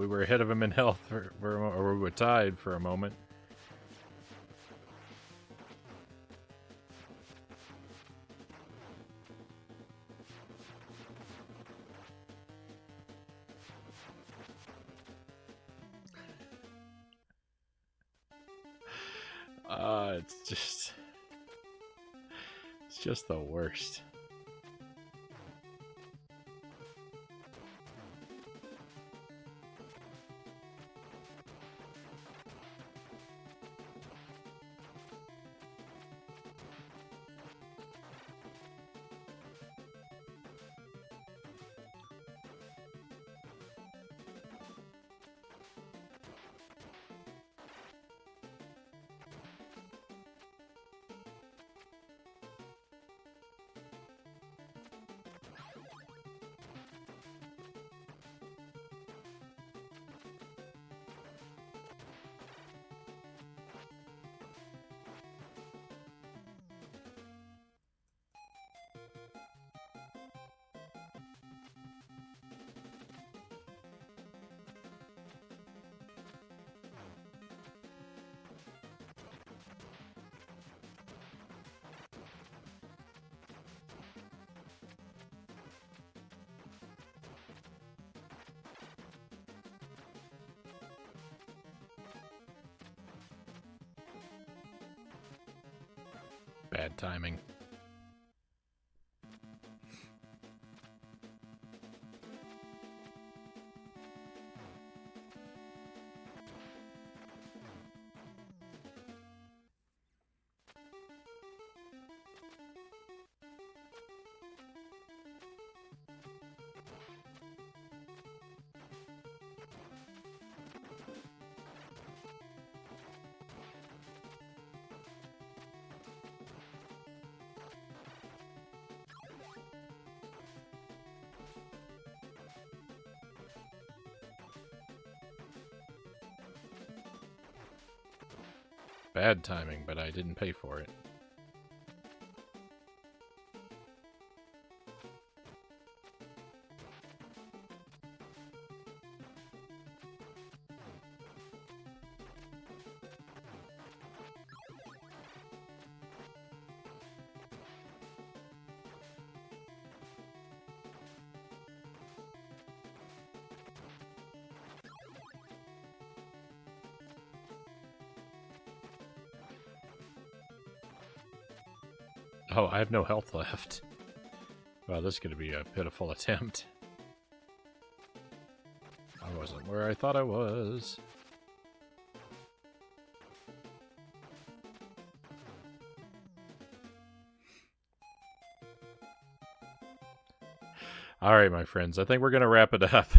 we were ahead of him in health, or we were tied for a moment. It's just the worst. Bad timing. Bad timing, but I didn't pay for it. Oh, I have no health left. Wow, this is going to be a pitiful attempt. I wasn't where I thought I was. Alright, my friends, I think we're going to wrap it up.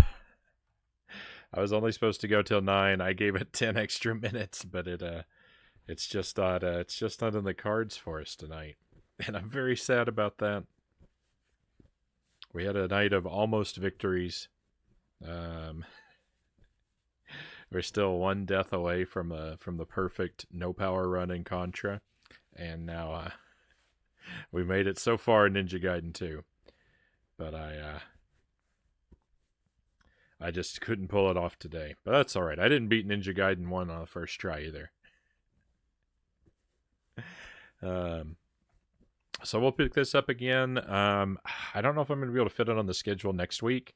I was only supposed to go till 9. I gave it 10 extra minutes, but it's just not in the cards for us tonight. And I'm very sad about that. We had a night of almost victories. We're still one death away from the perfect no power run in Contra, and now we made it so far in Ninja Gaiden 2. But I just couldn't pull it off today. But that's all right. I didn't beat Ninja Gaiden 1 on the first try either. So we'll pick this up again. I don't know if I'm going to be able to fit it on the schedule next week.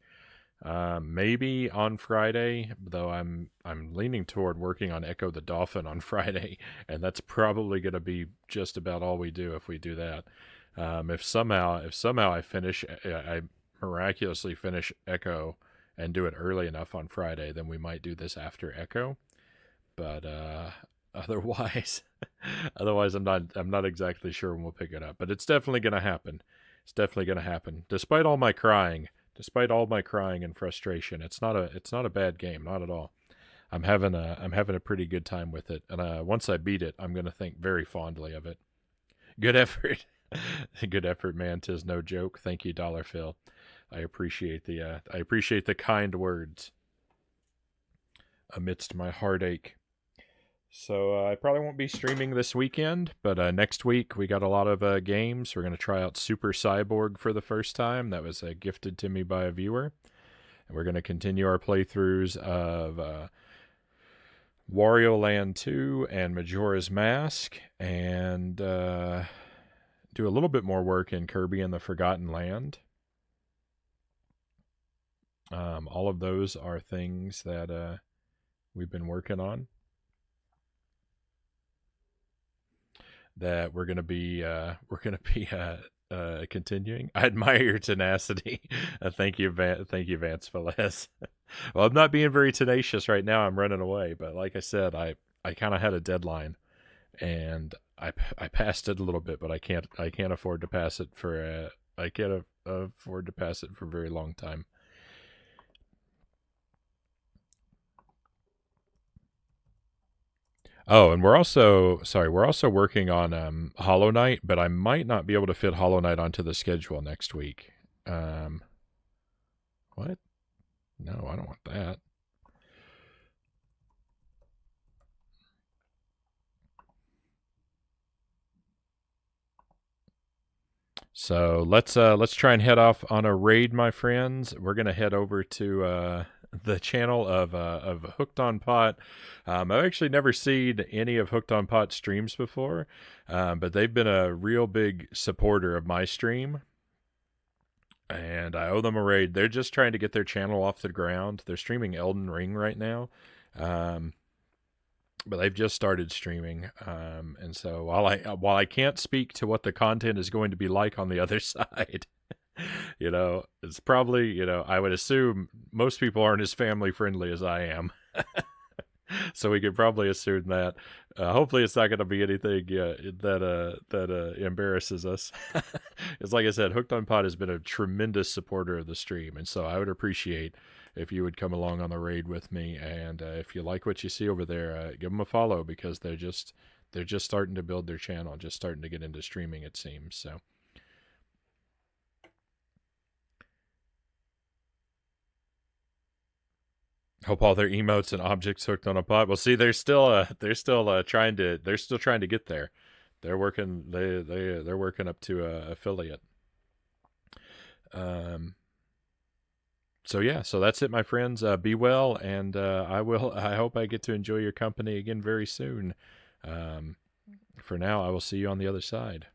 Maybe on Friday, though I'm leaning toward working on Echo the Dolphin on Friday, and that's probably going to be just about all we do if we do that. If somehow I miraculously finish Echo and do it early enough on Friday, then we might do this after Echo. But otherwise, I'm not exactly sure when we'll pick it up. But it's definitely going to happen. It's definitely going to happen. Despite all my crying and frustration, it's not a bad game, not at all. I'm having a pretty good time with it, and once I beat it, I'm going to think very fondly of it. Good effort. Good effort, man. 'Tis no joke. Thank you, Dollar Phil. I appreciate the kind words amidst my heartache. So I probably won't be streaming this weekend, but next week we got a lot of games. We're going to try out Super Cyborg for the first time. That was gifted to me by a viewer. And we're going to continue our playthroughs of Wario Land 2 and Majora's Mask, and do a little bit more work in Kirby and the Forgotten Land. All of those are things that we've been working on that we're gonna be continuing. I admire your tenacity. Thank you, Vance Velez. Well, I'm not being very tenacious right now. I'm running away, but like I said, I kind of had a deadline, and I passed it a little bit, but I can't afford to pass it for afford to pass it for a very long time. Oh, and we're also working on Hollow Knight, but I might not be able to fit Hollow Knight onto the schedule next week. What? No, I don't want that. So let's try and head off on a raid, my friends. We're gonna head over to the channel of Hooked on Pot. I've actually never seen any of Hooked on Pot streams before, but they've been a real big supporter of my stream, and I owe them a raid. They're just trying to get their channel off the ground. They're streaming Elden Ring right now. But they've just started streaming, and so while I can't speak to what the content is going to be like on the other side, it's probably, I would assume most people aren't as family friendly as I am. So we could probably assume that. Hopefully, it's not going to be anything that embarrasses us. It's like I said, Hooked on Pot has been a tremendous supporter of the stream, and so I would appreciate if you would come along on the raid with me. And if you like what you see over there, give them a follow, because they're just starting to build their channel, just starting to get into streaming, it seems. So. Hope all their emotes and objects hooked on a pot. Well, see, they're still trying to get there. They're working they're working up to affiliate. So yeah, so that's it, my friends. Be well, and I hope I get to enjoy your company again very soon. For now, I will see you on the other side.